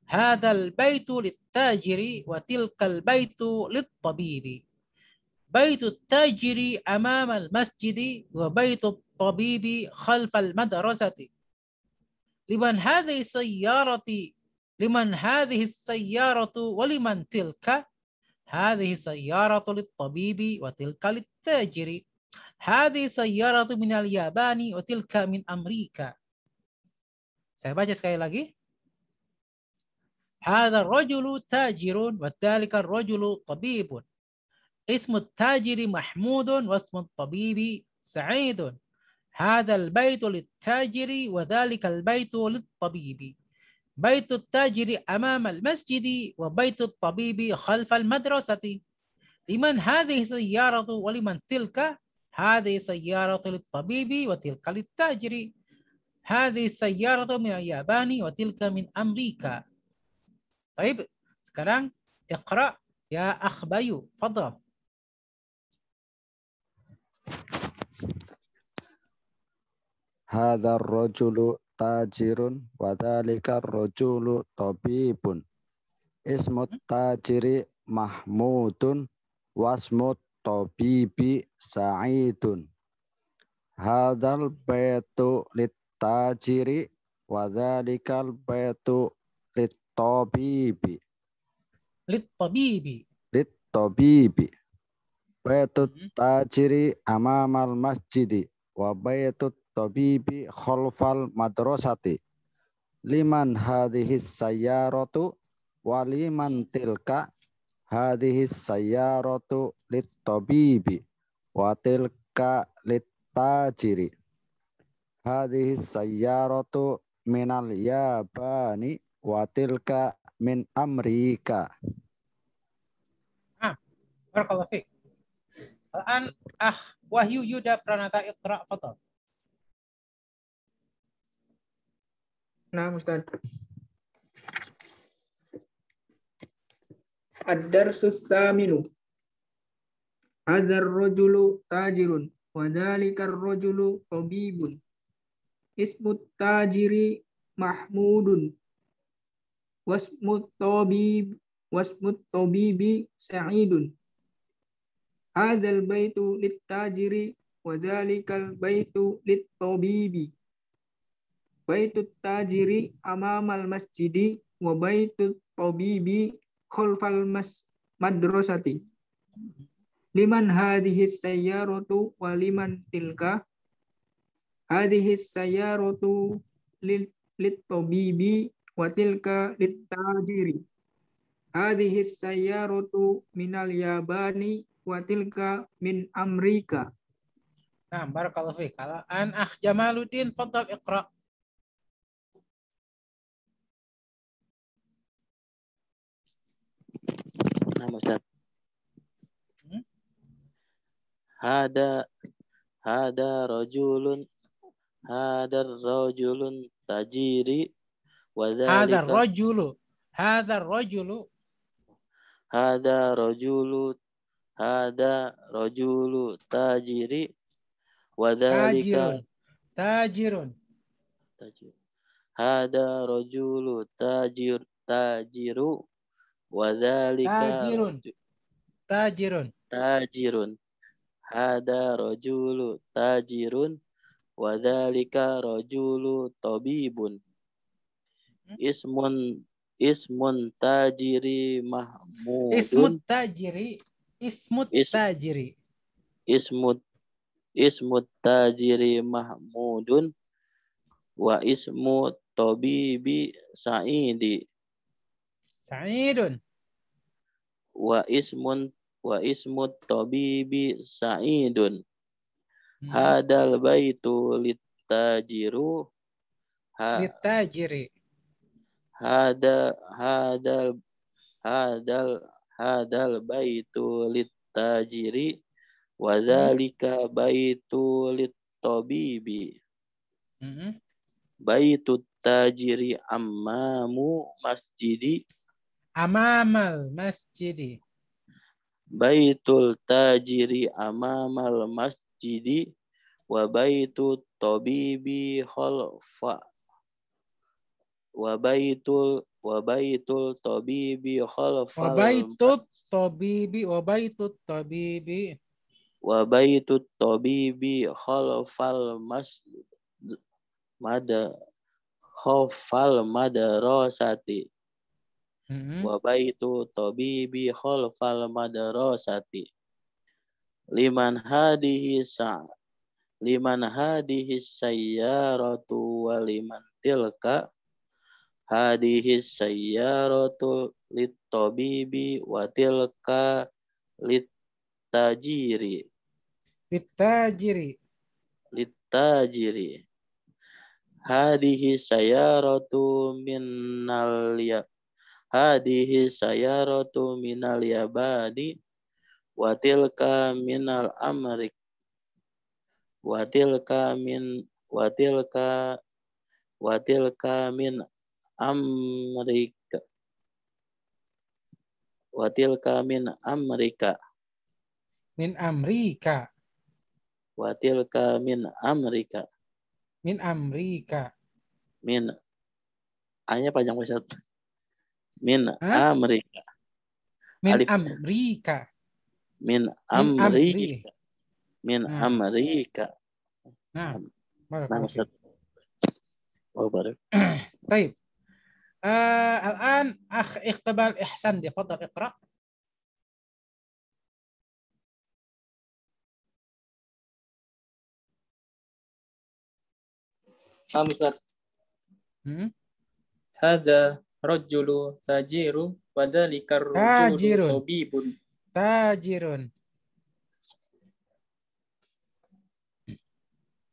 هذا البيت للتاجر وتلك البيت للطبيب. بيت التاجر أمام المسجد وبيت الطبيب خلف المدرسة. لمن هذه السيارة ولمن تلك؟ هذه سيارة للطبيب وتلك للتاجر. هذه سيارة من اليابان وتلك من أمريكا. Saya baca sekali lagi. هذا الرجل تاجر وذلك الرجل طبيب. اسم التاجر محمود واسم الطبيب سعيد. هذا البيت للتاجر وذلك البيت للطبيب. بيت التاجر أمام المسجد وبيت الطبيب خلف المدرسة. لمن هذه السيارة ولمن تلك؟ هذه سيارة للطبيب وتلك للتاجر. هذه السيارة من اليابان وتلك من أمريكا. طيب, sekarang اقرأ يا أخ بيو. تفضل. هذا الرجل تاجر وذلك الرجل طبيب. اسم التاجر محمود واسم الطبيب سعيد. هذا البيت للتاجر وذلك البيت للطبيب. بيت التاجر أمام المسجد وبيت الطبيب خلف المدرسة. لمن هذه السيارة ولمن تلك؟ هذه السيارة للطبيب وتلك للتاجر. هذه السيارة من اليابان وتلك من أمريكا. بارك الله فيك. الآن أخ وahyu Yuda Pranata اقرأ. تفضل. Nah, Ustaz. Ad-darsus saminu. Hadzal rajulu tajirun wa dzalikar rajulu tabibun. Ismut tajiri Mahmudun wasmut tabibi Sa'idun. Hadzal baitu lit-tajiri wa dzalikal baitu lit-tabibi. Baitut tajiri amamal masjidi wa baitut tabibi khalfal madrasati. Liman hadhihi sayyaratu wa liman tilka? Hadhihi sayyaratu lit-tabibi wa tilka lit-tajiri. Hadhihi sayyaratu minal yabani wa tilka min Amerika. Nah, barakallahu fiik. Al-an akh Jamaluddin, tafadhal iqra. Nah, Ustaz. Hada rajulun tajiri wa dzalika hada rajulu tajiri wa dzalika tajirun. Hada rajulu tajiru wa dzalika tajirun. Hada rajulu tajirun wa dzalika rajulu tabibun. Ismun tajiri Mahmudun. Ismut tajiri Mahmudun wa ismu tabibi Sa'idun. Wa ismu tabibi Sa'idun. Hadal baitu littajiru. Hadal baitu littajiri wa dzalika baitu littabibi. Baitut tajiri amamal masjidi. Baitul tajiri amamal masjidi wa baitu tabibi khalfa wa baitul tabibi khalfal Wabaitut tabibi, wabaitut tabibi. wa baitut tabibi khalfal madrasati wa baitu tabibi khalfal madrasati liman hadihi sayyaratu wa liman tilka hadihi sayyaratu lit-tabibi wa tilka lit-tajiri hadihi sayyaratu minal yabani wa tilka minal amrik wa tilka min Amerika Min Amrika. min Amrika A-nya panjang Ustaz. Min Amrika. Min Alif. Amrika. Min Amri. Amrika. Min Amrika. Nah, Nah, Ustaz. Oh, baru. طيب الآن أخ إقبال إحسان تفضل اقرأ. Ustaz. Hada rajulu tajiru wa dzalikar rajulu tabibun. Tajirun.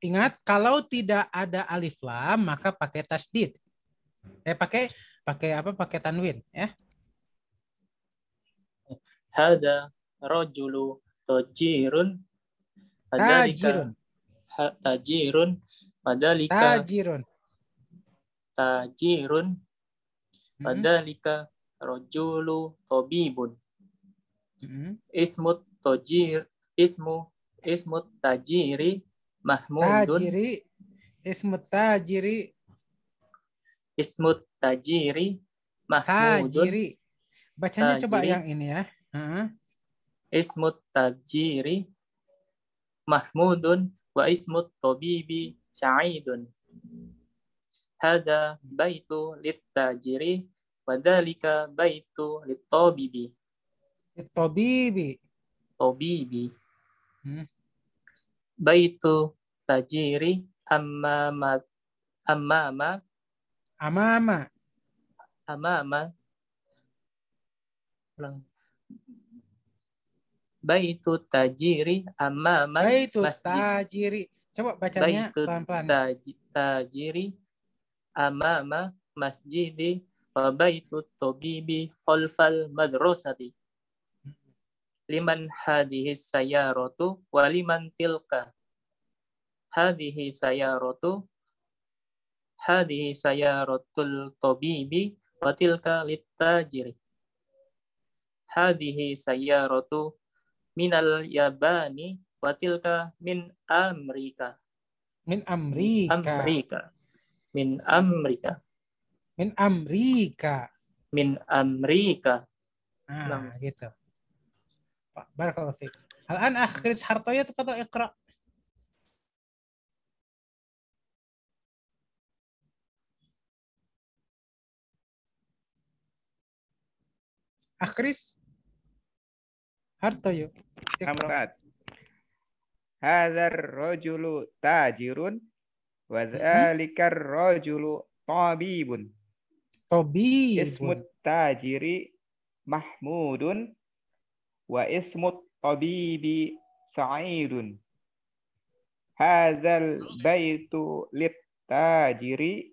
Ingat, kalau tidak ada alif lam maka pakai tasdid. Pakai apa? Pakai tanwin, ya. Hada rajulu tajirun. Tajirun. Wadalika tajirun. Wadalika rajulu tabibun. Ismu tajiri Mahmudun. Ismu tajiri Mahmudun. Bacanya coba yang ini ya. Ismu tajiri Mahmudun wa ismu tabibi Sa'idun. Hada baitu lit-tajiri wa dzalika baitu lit-tabibi. Tabibi. Baitu tajiri amama baitu tajiri amama tajiri. Coba bacanya pelan-pelan. Tajiri amama masjidi wa baitu tabibi khalfal madrasati. Liman hadhihi sayyaratu wa liman tilka. Hadhihi sayyaratul tabibi wa tilka lit-tajiri. Hadhihi sayyaratu minal yabani wa tilka min Amrika. Min Amrika. Nah, gitu. Barakallahu fiik. Al-an akh Chris Hartoyo tafadhal iqra. Akh Chris Hartoyo. Iqra. Hadzal rajulu tajirun wa dzalikar rajulu tabibun. Ismut tajiri Mahmudun wa ismut tabibi Sa'idun. Hadzal baitu lit-tajiri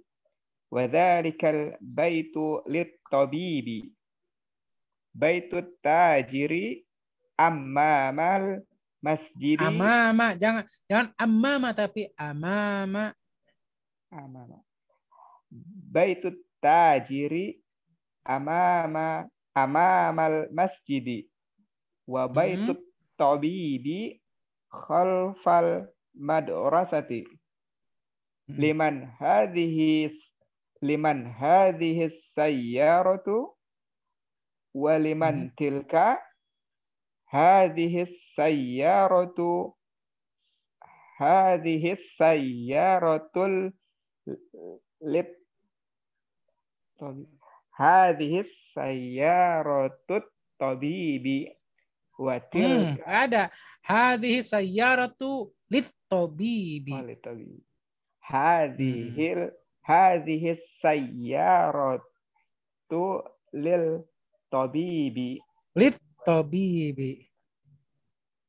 wa dzalikal baitu lit-tabibi. Baitut tajiri ammamal masjidi. Amama, jangan amama tapi amama. Baitut tajiri amamal masjidi wa baitut tabibi khalfal madrasati. Liman hadhihi sayyaratu wa liman tilka hadhihi sayyaratul lit hadhihi sayyaratut tabibi wa tilka ada hadhihi sayyaratu lit tabibi. Hadhihi sayyaratu lil tabibi. Lit tabibi.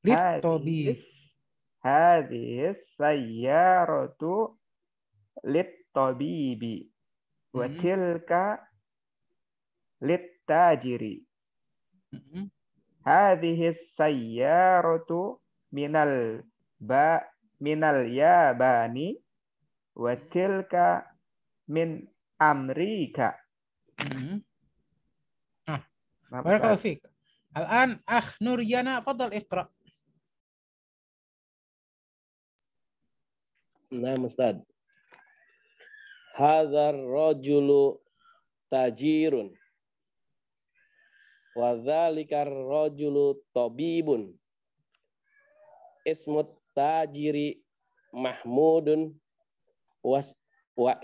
Lit tabibi. Hadhihi sayyaratu lit tabibi. Wa tilka lit tajiri. Hadhihi sayyaratu minal yabani wa tilka min Amerika. Barakallahu fiik. Al-an akh Nuryana, fadhal iqra. Nah, Ustaz. Hadzal rajulu tajirun. Wa dzalikar rajulu tabibun. Ismut tajiri Mahmudun wa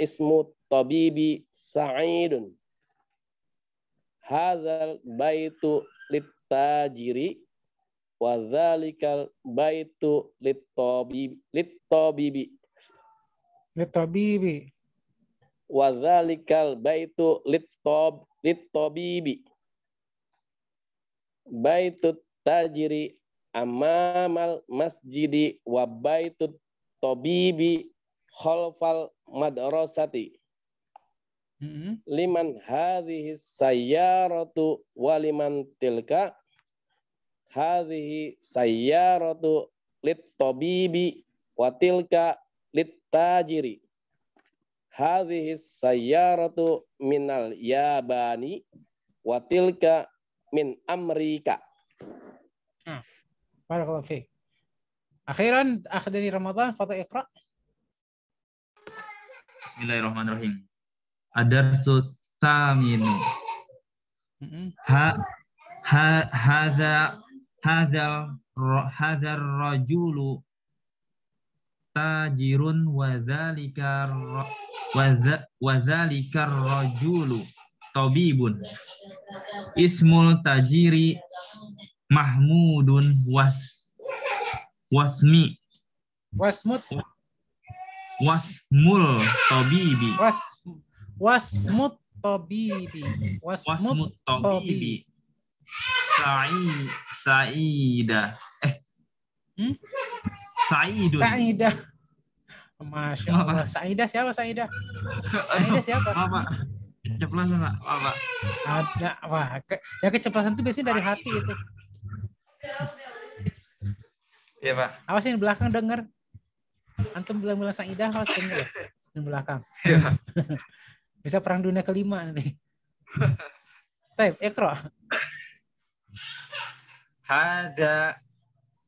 ismu tabibi Sa'idun. Hadzal baitu lit-tajiri wa dzalikal baitu lit-tabibi. Wa dzalikal baitu lit-tabibi. Baitut tajiri amamal masjidi wa baitut tabibi khalfal madrasati. Liman hadhihi sayyaratu wa liman tilka hadhihi sayyaratu lit tabibi wa tilka lit tajiri. Hadhihi sayyaratu minal yabani wa tilka min Amerika. Barakallahu fiik. Akhiran akh dari Ramadan, fadhal iqra. Bismillahirrahmanirrahim. Adarsus saminu. Hadza rajulu tajirun wa dzalika rajulu tabibun. Ismul tajiri Mahmudun wasmul tabibi. Wasmut tabibi. Sa'idah. Masya Allah. Sa'idah siapa Sa'idah? Sa'idah siapa? Apa? Keceplosan Pak. Apa? Ada. Wah, yang keceplosan itu biasanya dari hati itu. Iya Pak. Awas ini belakang denger. Antum bilang Sa'idah, awas denger di belakang. Iya. Bisa perang dunia kelima nanti. Taib, ikra.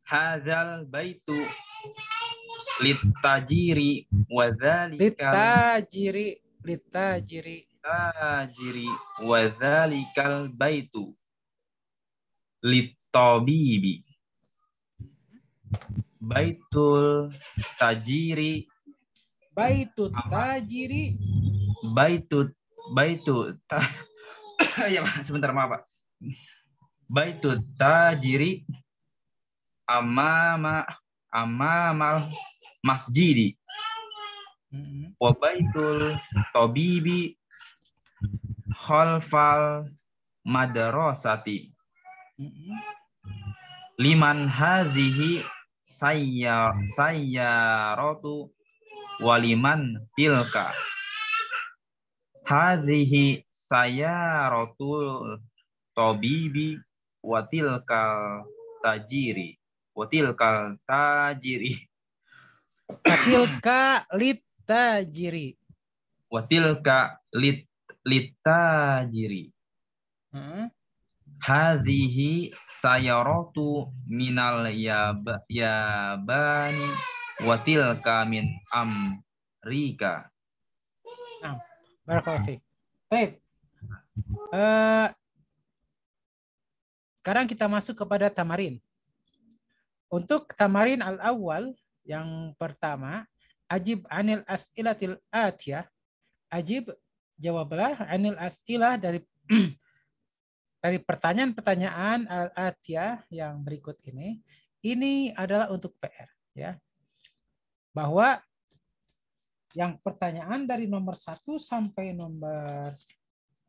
Hadzal baitu litajiri wa dzalikal litajiri wa dzalikal baitu litabibi. Baitul tajiri ya Pak, sebentar maaf Pak. Baitut tajiri amamal masjidi wa baitul tabibi khalfal madrasati. Liman hadhihi sayyaratu waliman tilka hadhihi sayyaratul tabibi watilkal tajiri watilka lit tajiri hadhihi sayaratu minal yabani Watilka min amrika. Nah, barakallahu fiik. Baik. Sekarang kita masuk kepada tamarin. Untuk tamarin al-awwal yang pertama, ajib anil as'ilatil atiyah. Ajib, jawablah anil as'ilah dari dari pertanyaan-pertanyaan al-atiyah yang berikut ini. Ini adalah untuk PR, ya. Bahwa yang pertanyaan dari nomor 1 sampai nomor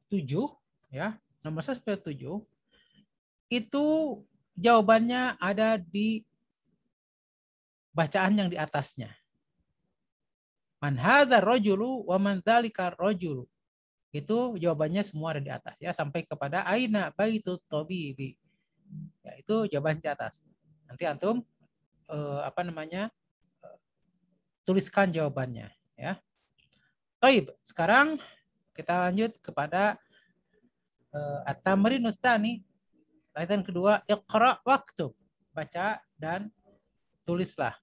7, ya, nomor 1 sampai 7, itu jawabannya ada di bacaan yang di atasnya. Man hadza rajulu wa man dzalika rajulu. Itu jawabannya semua ada di atas, ya, sampai kepada aina baitu tabibi. Ya, itu jawaban di atas. Nanti antum tuliskan jawabannya, ya. Baik, sekarang kita lanjut kepada at-tamrin tsani. Latihan kedua, iqra waktub. Baca dan tulislah.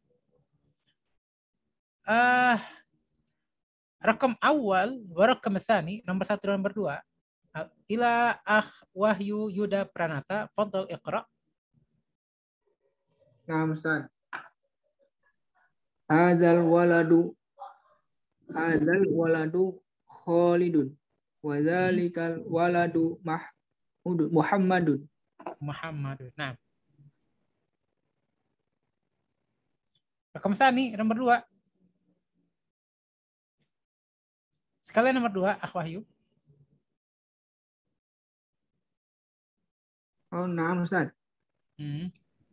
Rakam awal wa rakam tsani, nomor 1 dan nomor 2. Ila Wahyu Yuda Pranata, fadhal iqra. Nah, Ustaz. Hadzal waladu Khalidun wa dzalikal waladu Muhammadun. Nah. Rakam tsani nomor 2. Sekalian nomor 2, Wahyu. Oh, nah, Ustaz.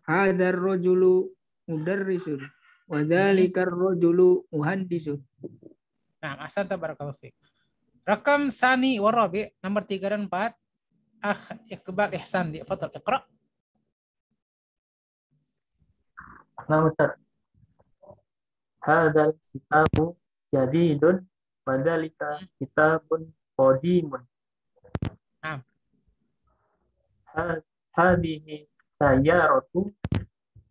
Hadzal rajulu mudarrisun wa dzalikar rajulu muhandisun. Nah, ahsanta barakallahu fiik. Rakam tsani wa rabi, nomor 3 dan 4. Iqbal Ihsan, fadhal iqra. Nah, Ustaz. Hadzal kitabu jadidun wa dzalika kitabun qadimun. Nah. Hadhihi sayyaratu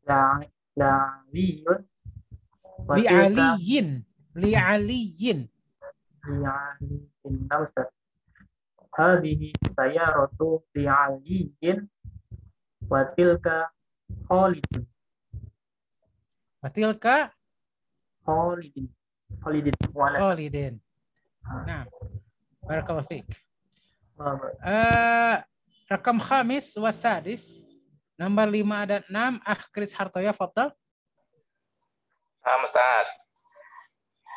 li'aliyin wa li'aliyin. Ustaz. Hadhihi sayyaratu li'aliyin wa tilka Khalidin. Watilka Khalidin. Nah, barakallahu fiik. Rakam khamis wa sadis, nomor 5 dan 6, Kris Hartoyo, fadhal. Nah, Ustaz.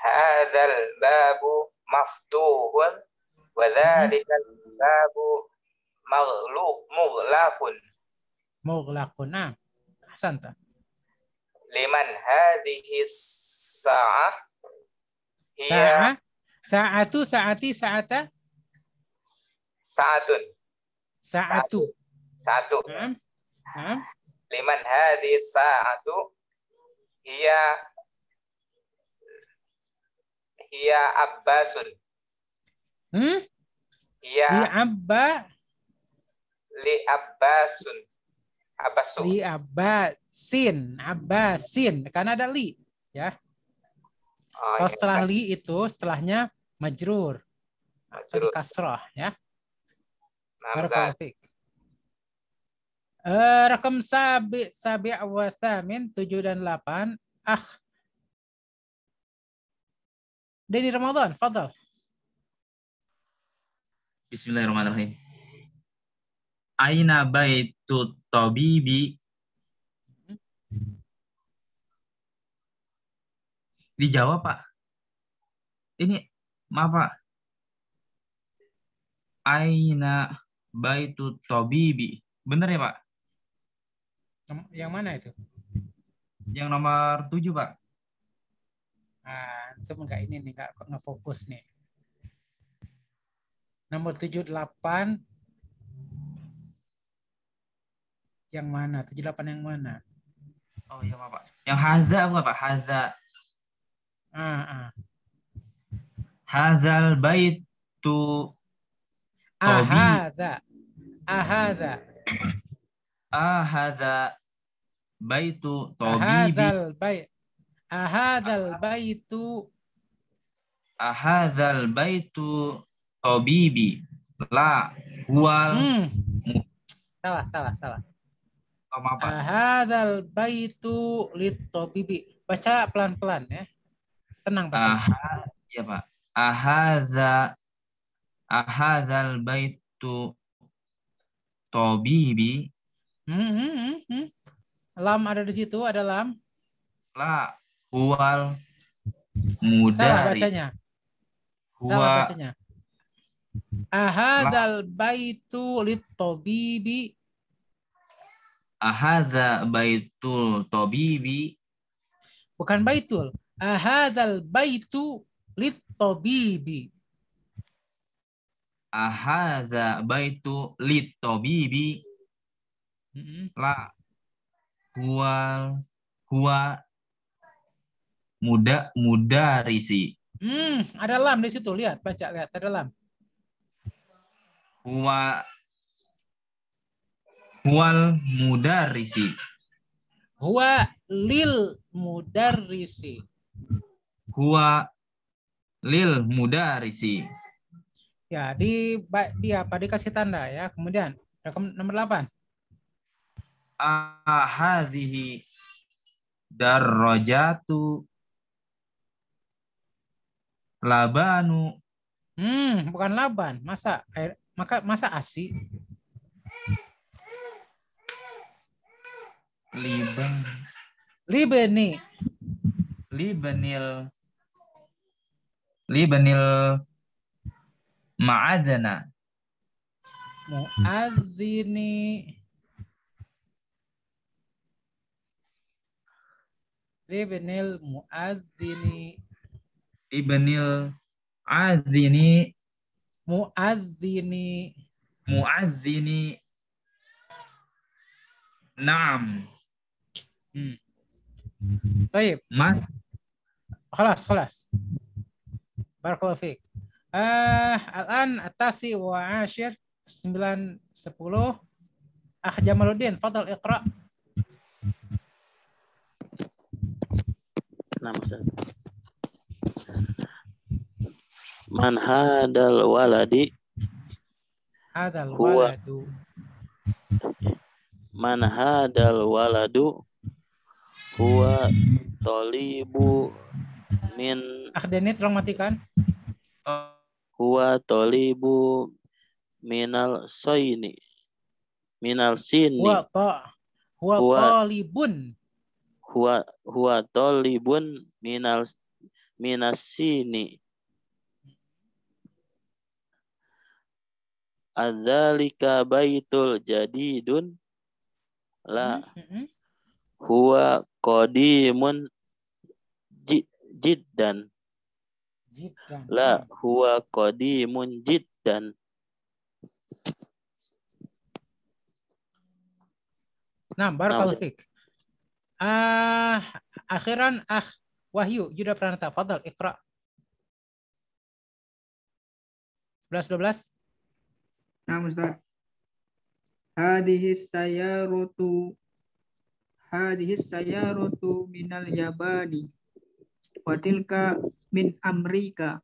Hadzal babu maftuhun wa dzalikal babu mughlaqun. Nah, ahsanta. Liman hadhihi sa'ah hiya sa'ati sa'atu. Liman hadhihi sa'atu hiya Abbasun. Abbasin, karena ada li, ya. Kalau setelah li itu setelahnya majrur atau di kasrah, ya. Barakallahu fiik. Rakam sabi wa tsamin, 7 dan 8, Deni Ramadan, fadhal. Bismillahirrahmanirrahim. Aina baitu tabibi. Dijawab, Pak. Ini maaf, Pak. Aina baitu tabibi. Benar ya, Pak? Yang mana itu? Yang nomor 7, Pak. Itu enggak ini nih, enggak ngefokus nih. Nomor 7, 8. Yang mana? 78 yang mana? Oh iya, Pak. Yang hadza apa, Pak? Hadza. Hadzal baitu Ahadza baitu tabibi. Ahadzal baitu. Ahadzal baitu tabibi. La huwal. Salah. Apa? Ahadzal baitu lit-tabibi. Baca pelan-pelan ya. Tenang baca. Ya Pak. Ahadzal baitu tabibi. Lam ada di situ, ada lam. La huwal mudaris. Salah bacanya. Salah bacanya. Ahadzal baitu lit-tabibi. Ahadza baitul tabibi. Bukan baitul. Ahadzal baitu lit-tabibi. Ahadza baitu lit-tabibi. La huwa mudarisi. Ada lam di situ, lihat, baca, lihat, ada lam. Huwal mudarisi. Huwa lil mudarrisi. Huwa lil mudarisi. Ya, di apa dikasih tanda ya. Kemudian nomor 8. Hadhihi darajatu labanu. Bukan laban, masa ASI. Libanil ma'adana. Mu'adzini. Libanil mu'adzini. Ibnil adzini. Mu'adzini. Naam. Baik. Khalas. Barakallahu fiik. Al-an at-tasi wa 10 9 10. Akh Jamaluddin, fadal iqra. Nama Ustaz. Man hadal waladi. Hadal waladu. Man hadal waladu huwa tolibu min. Akhdeni tolong matikan. Huwa tolibu minal sini. Huwa talibun. Huwa tolibun minas sini. Adzalika baitul jadidun. La huwa qadimun jiddan. La huwa qadimun jiddan. Nah, barakallahu fiik. Akhiran Akh Wahyu Yuda Pranata, fadal iqra. 11 12. Nah, Ustaz. Hadhihi sayyaratu minal yabani wa tilka min Amrika.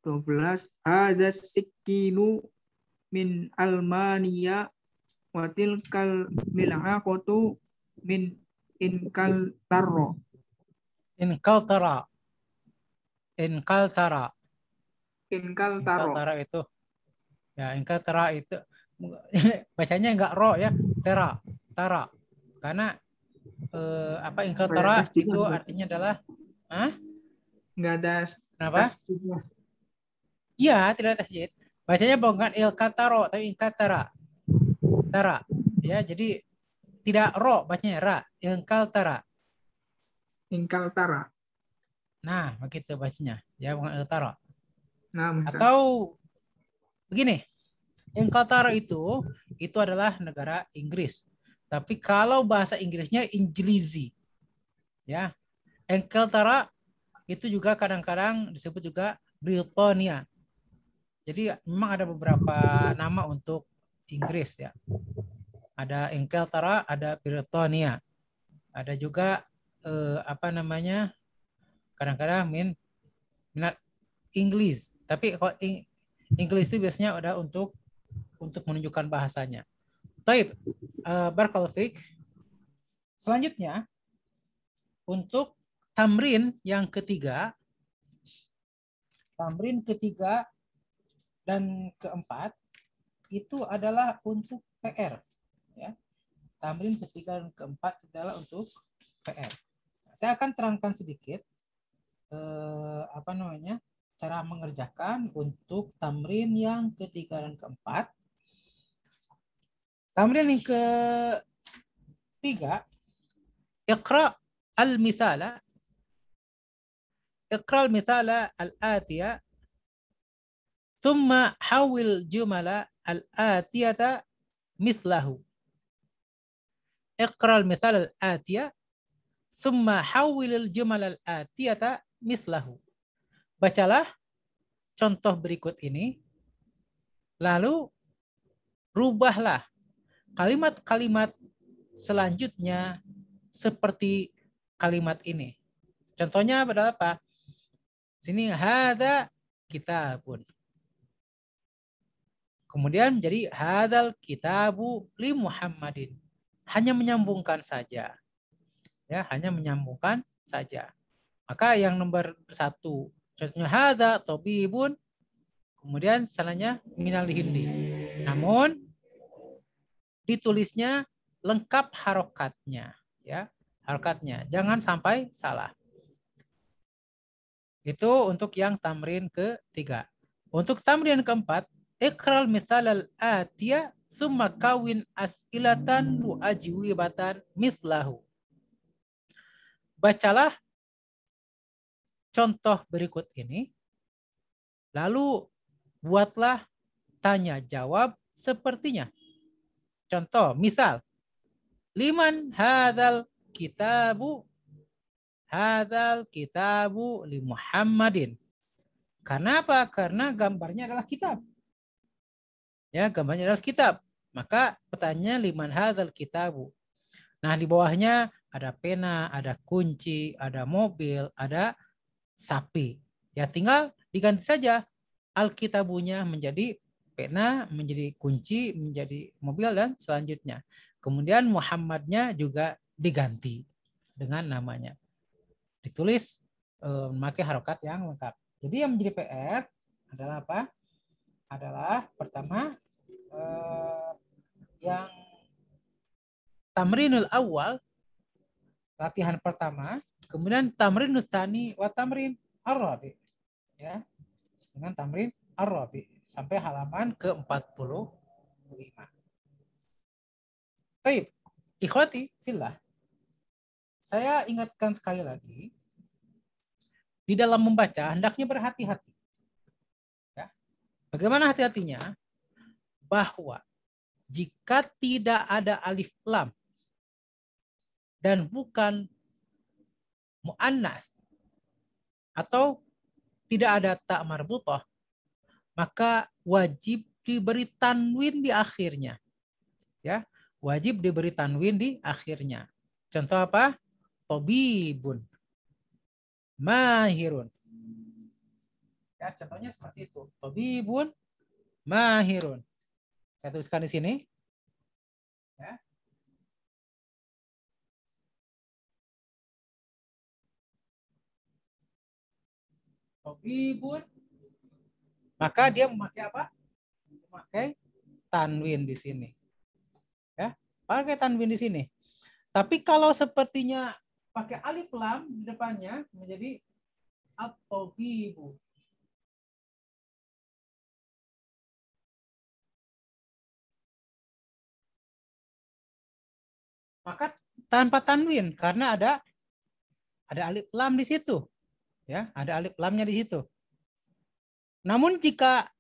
12. Hadha sikinu min Almania wa tilkal mil'aqatu min Inkaltara. Inkaltara itu. Ya, Inkaltara itu bacanya enggak ro ya, tara. Karena Inkaltara itu artinya adalah Enggak ada kenapa? Iya, tidak tasjid. Bacanya bukan Ilkataro tapi Inkaltara. Tara. Ya, jadi tidak ro bacanya ra, Inkaltara. Nah, begitu bacanya. Ya, bukan Ilkatara. Nah, atau begini, Inkaltara itu adalah negara Inggris. Tapi kalau bahasa Inggrisnya Injilizi. Ya. Inkaltara itu juga kadang-kadang disebut juga Britania. Jadi memang ada beberapa nama untuk Inggris ya. Ada Inkaltara, ada Britania. Ada juga apa namanya, kadang-kadang minat English, tapi kalau English itu biasanya ada untuk menunjukkan bahasanya. Taib, barakallahu fiik. Selanjutnya untuk tamrin yang ketiga, dan keempat itu adalah untuk PR, ya. Tamrin ketiga dan keempat adalah untuk PR. Saya akan terangkan sedikit apa namanya, cara mengerjakan untuk tamrin yang ketiga dan keempat. Tamrin yang ketiga, iqra al-mithala al-atiyah thumma hawil jumala al-atiyata mislahu. Iqra al-mithala al-atiyah thumma hawil al-jumala al-atiyata mislahu. Bacalah contoh berikut ini, lalu rubahlah kalimat-kalimat selanjutnya seperti kalimat ini. Contohnya adalah apa? Sini hadza kitabun. Kemudian jadi hadzal kitabu li Muhammadin. Hanya menyambungkan saja. Ya, hanya menyambungkan saja. Maka yang nomor 1, contohnya hadza tabibun, kemudian sananya minal hindi. Namun ditulisnya lengkap harokatnya, ya, harokatnya. Jangan sampai salah. Itu untuk yang tamrin ketiga. Untuk tamrin keempat, iqral mithal al-atiyah summa kawin as'ilatan wa ajwibatan mislahu. Bacalah contoh berikut ini, lalu buatlah tanya jawab sepertinya. Contoh, misal, liman hadzal kitabu li Muhammadin. Karena apa? Karena gambarnya adalah kitab. Ya, gambarnya adalah kitab. Maka pertanyaannya liman hadzal kitabu. Nah, di bawahnya ada pena, ada kunci, ada mobil, ada sapi. Ya, tinggal diganti saja alkitabunya menjadi pena, menjadi kunci, menjadi mobil, dan selanjutnya. Kemudian Muhammadnya juga diganti dengan namanya. Ditulis memakai harokat yang lengkap. Jadi yang menjadi PR adalah apa? Adalah pertama yang tamrinul awal, latihan pertama, kemudian tamrinul tsani wa tamrin ar-rabi. Ya. Dengan tamrin ar-rabi sampai halaman ke-45. Baik, ikhwati fillah. Saya ingatkan sekali lagi, di dalam membaca hendaknya berhati-hati. Ya. Bagaimana hati-hatinya? Bahwa jika tidak ada alif lam dan bukan mu'annas atau tidak ada ta marbutah, maka wajib diberi tanwin di akhirnya. Ya, wajib diberi tanwin di akhirnya. Contoh apa? Tabibun, mahirun. Ya, contohnya seperti itu. Tabibun, mahirun. Saya tuliskan di sini. Ya. Tabibun. Maka dia memakai apa? Memakai tanwin di sini. Ya, pakai tanwin di sini. Tapi kalau sepertinya pakai alif lam di depannya menjadi at-tabibu. Maka tanpa tanwin karena ada alif lam di situ. Ya, ada alif lamnya di situ. Namun jika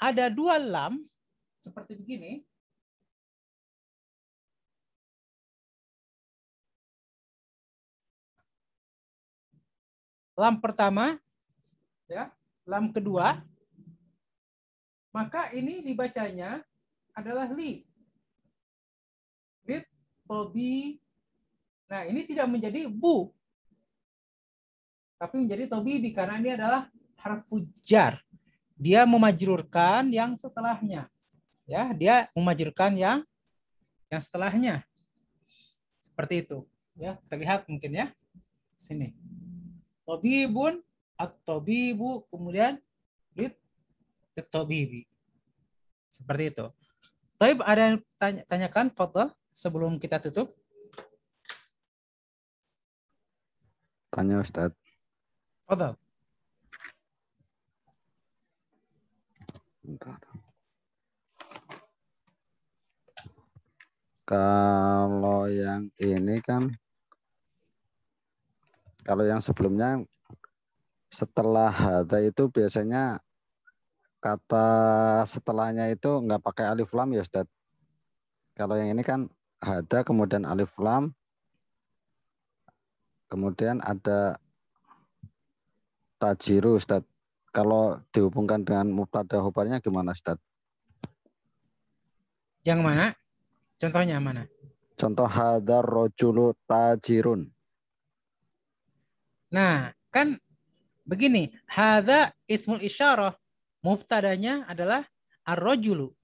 ada dua lam seperti begini, lam pertama, ya, lam kedua, maka ini dibacanya adalah li. Lit, tobi, Nah, ini tidak menjadi bu, tapi menjadi tobibi karena ini adalah harfu jar. Dia memajrurkan yang setelahnya. Ya, dia memajrurkan yang setelahnya. Seperti itu. Ya, terlihat mungkin ya. Sini. Tobibun at-tobibu kemudian lit-tobibi. Seperti itu. Taib ada yang tanyakan, fadhal, sebelum kita tutup? Tanya Ustaz. Fadhal. Bentar. Kalau yang ini kan, kalau yang sebelumnya setelah hada itu biasanya kata setelahnya itu nggak pakai alif lam ya Ustaz. Kalau yang ini kan hada kemudian alif lam, kemudian ada tajiru Ustaz. Kalau dihubungkan dengan mubtada khobarnya gimana Ustaz? Yang mana? Contohnya mana? Contoh hadar rojulu tajirun. Nah, kan begini, hadza ismul isyarah, mubtadanya adalah ar-rajulu.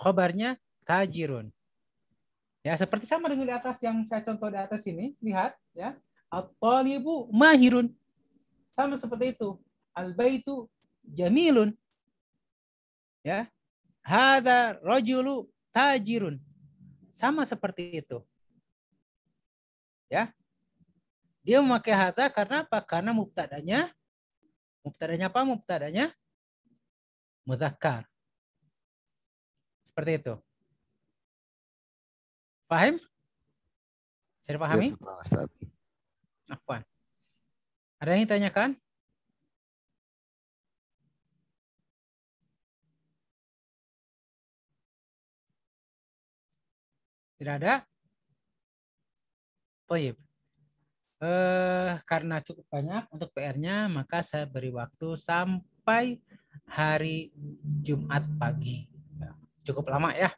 Khabarnya tajirun. Ya, seperti sama dengan di atas yang saya contoh di atas ini, lihat ya. At-talibu mahirun. Sama seperti itu. Al-baitu jamilun. Ya. Hadza rajulu tajirun. Sama seperti itu. Ya. Dia memakai hadza karena apa? Karena mubtadanya apa? Mubtadanya mudzakkar. Seperti itu. Paham? Saya pahami? Ya, Afwan. Ada yang ditanyakan? Tidak ada? Thayyib. Karena cukup banyak untuk PR-nya, maka saya beri waktu sampai hari Jumat pagi. Ya, cukup lama ya.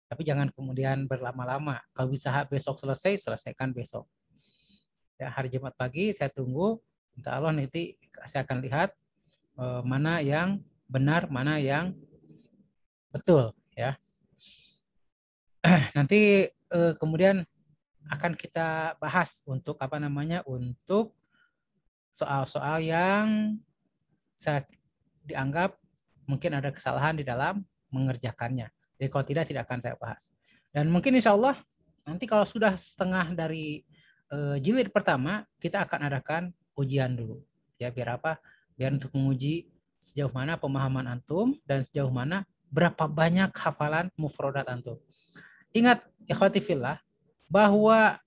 Tapi jangan kemudian berlama-lama. Kalau bisa besok selesaikan besok. Ya, hari Jumat pagi saya tunggu. Insya Allah nanti saya akan lihat mana yang benar, mana yang betul. Ya. Nanti kemudian akan kita bahas untuk untuk soal-soal yang saya dianggap mungkin ada kesalahan di dalam mengerjakannya. Jadi kalau tidak akan saya bahas. Dan mungkin insya Allah nanti kalau sudah setengah dari jilid pertama kita akan adakan ujian dulu. Ya biar apa? Biar untuk menguji sejauh mana pemahaman antum dan sejauh mana berapa banyak hafalan mufrodat antum. Ingat ikhwati fillah bahwa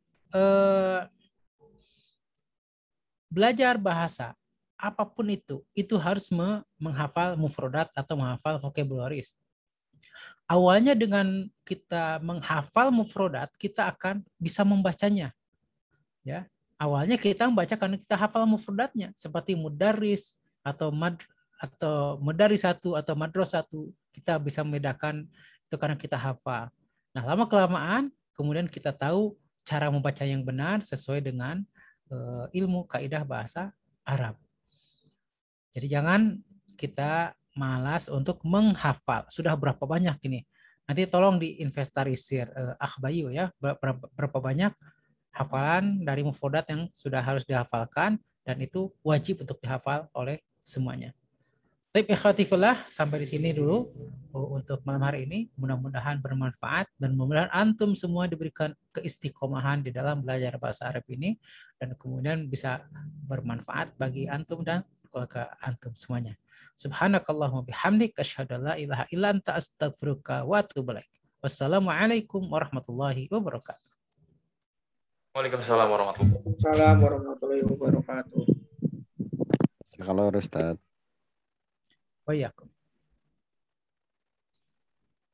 belajar bahasa apapun itu harus menghafal mufrodat atau menghafal vocabularies. Awalnya dengan kita menghafal mufrodat, kita akan bisa membacanya. Ya, awalnya kita membaca karena kita hafal mufrodatnya, seperti mudaris atau mudaris satu atau madros satu, kita bisa membedakan itu karena kita hafal. Nah, lama kelamaan kemudian kita tahu cara membaca yang benar sesuai dengan ilmu kaidah bahasa Arab. Jadi jangan kita malas untuk menghafal. Sudah berapa banyak ini? Nanti tolong diinventarisir Bayu ya, berapa banyak hafalan dari mufrodat yang sudah harus dihafalkan dan itu wajib untuk dihafal oleh semuanya. Baik ikhwati fillah, sampai di sini dulu untuk malam hari ini. Mudah-mudahan bermanfaat dan mudah-mudahan antum semua diberikan keistiqomahan di dalam belajar bahasa Arab ini dan kemudian bisa bermanfaat bagi antum dan keluarga antum semuanya. Subhanakallahumma bihamdik asyhadu an la ilaha illa anta astaghfiruka wa atubu ilaik. Wassalamualaikum warahmatullahi wabarakatuh. Waalaikumsalam warahmatullahi wabarakatuh. Kalau Ustaz. Oh iya.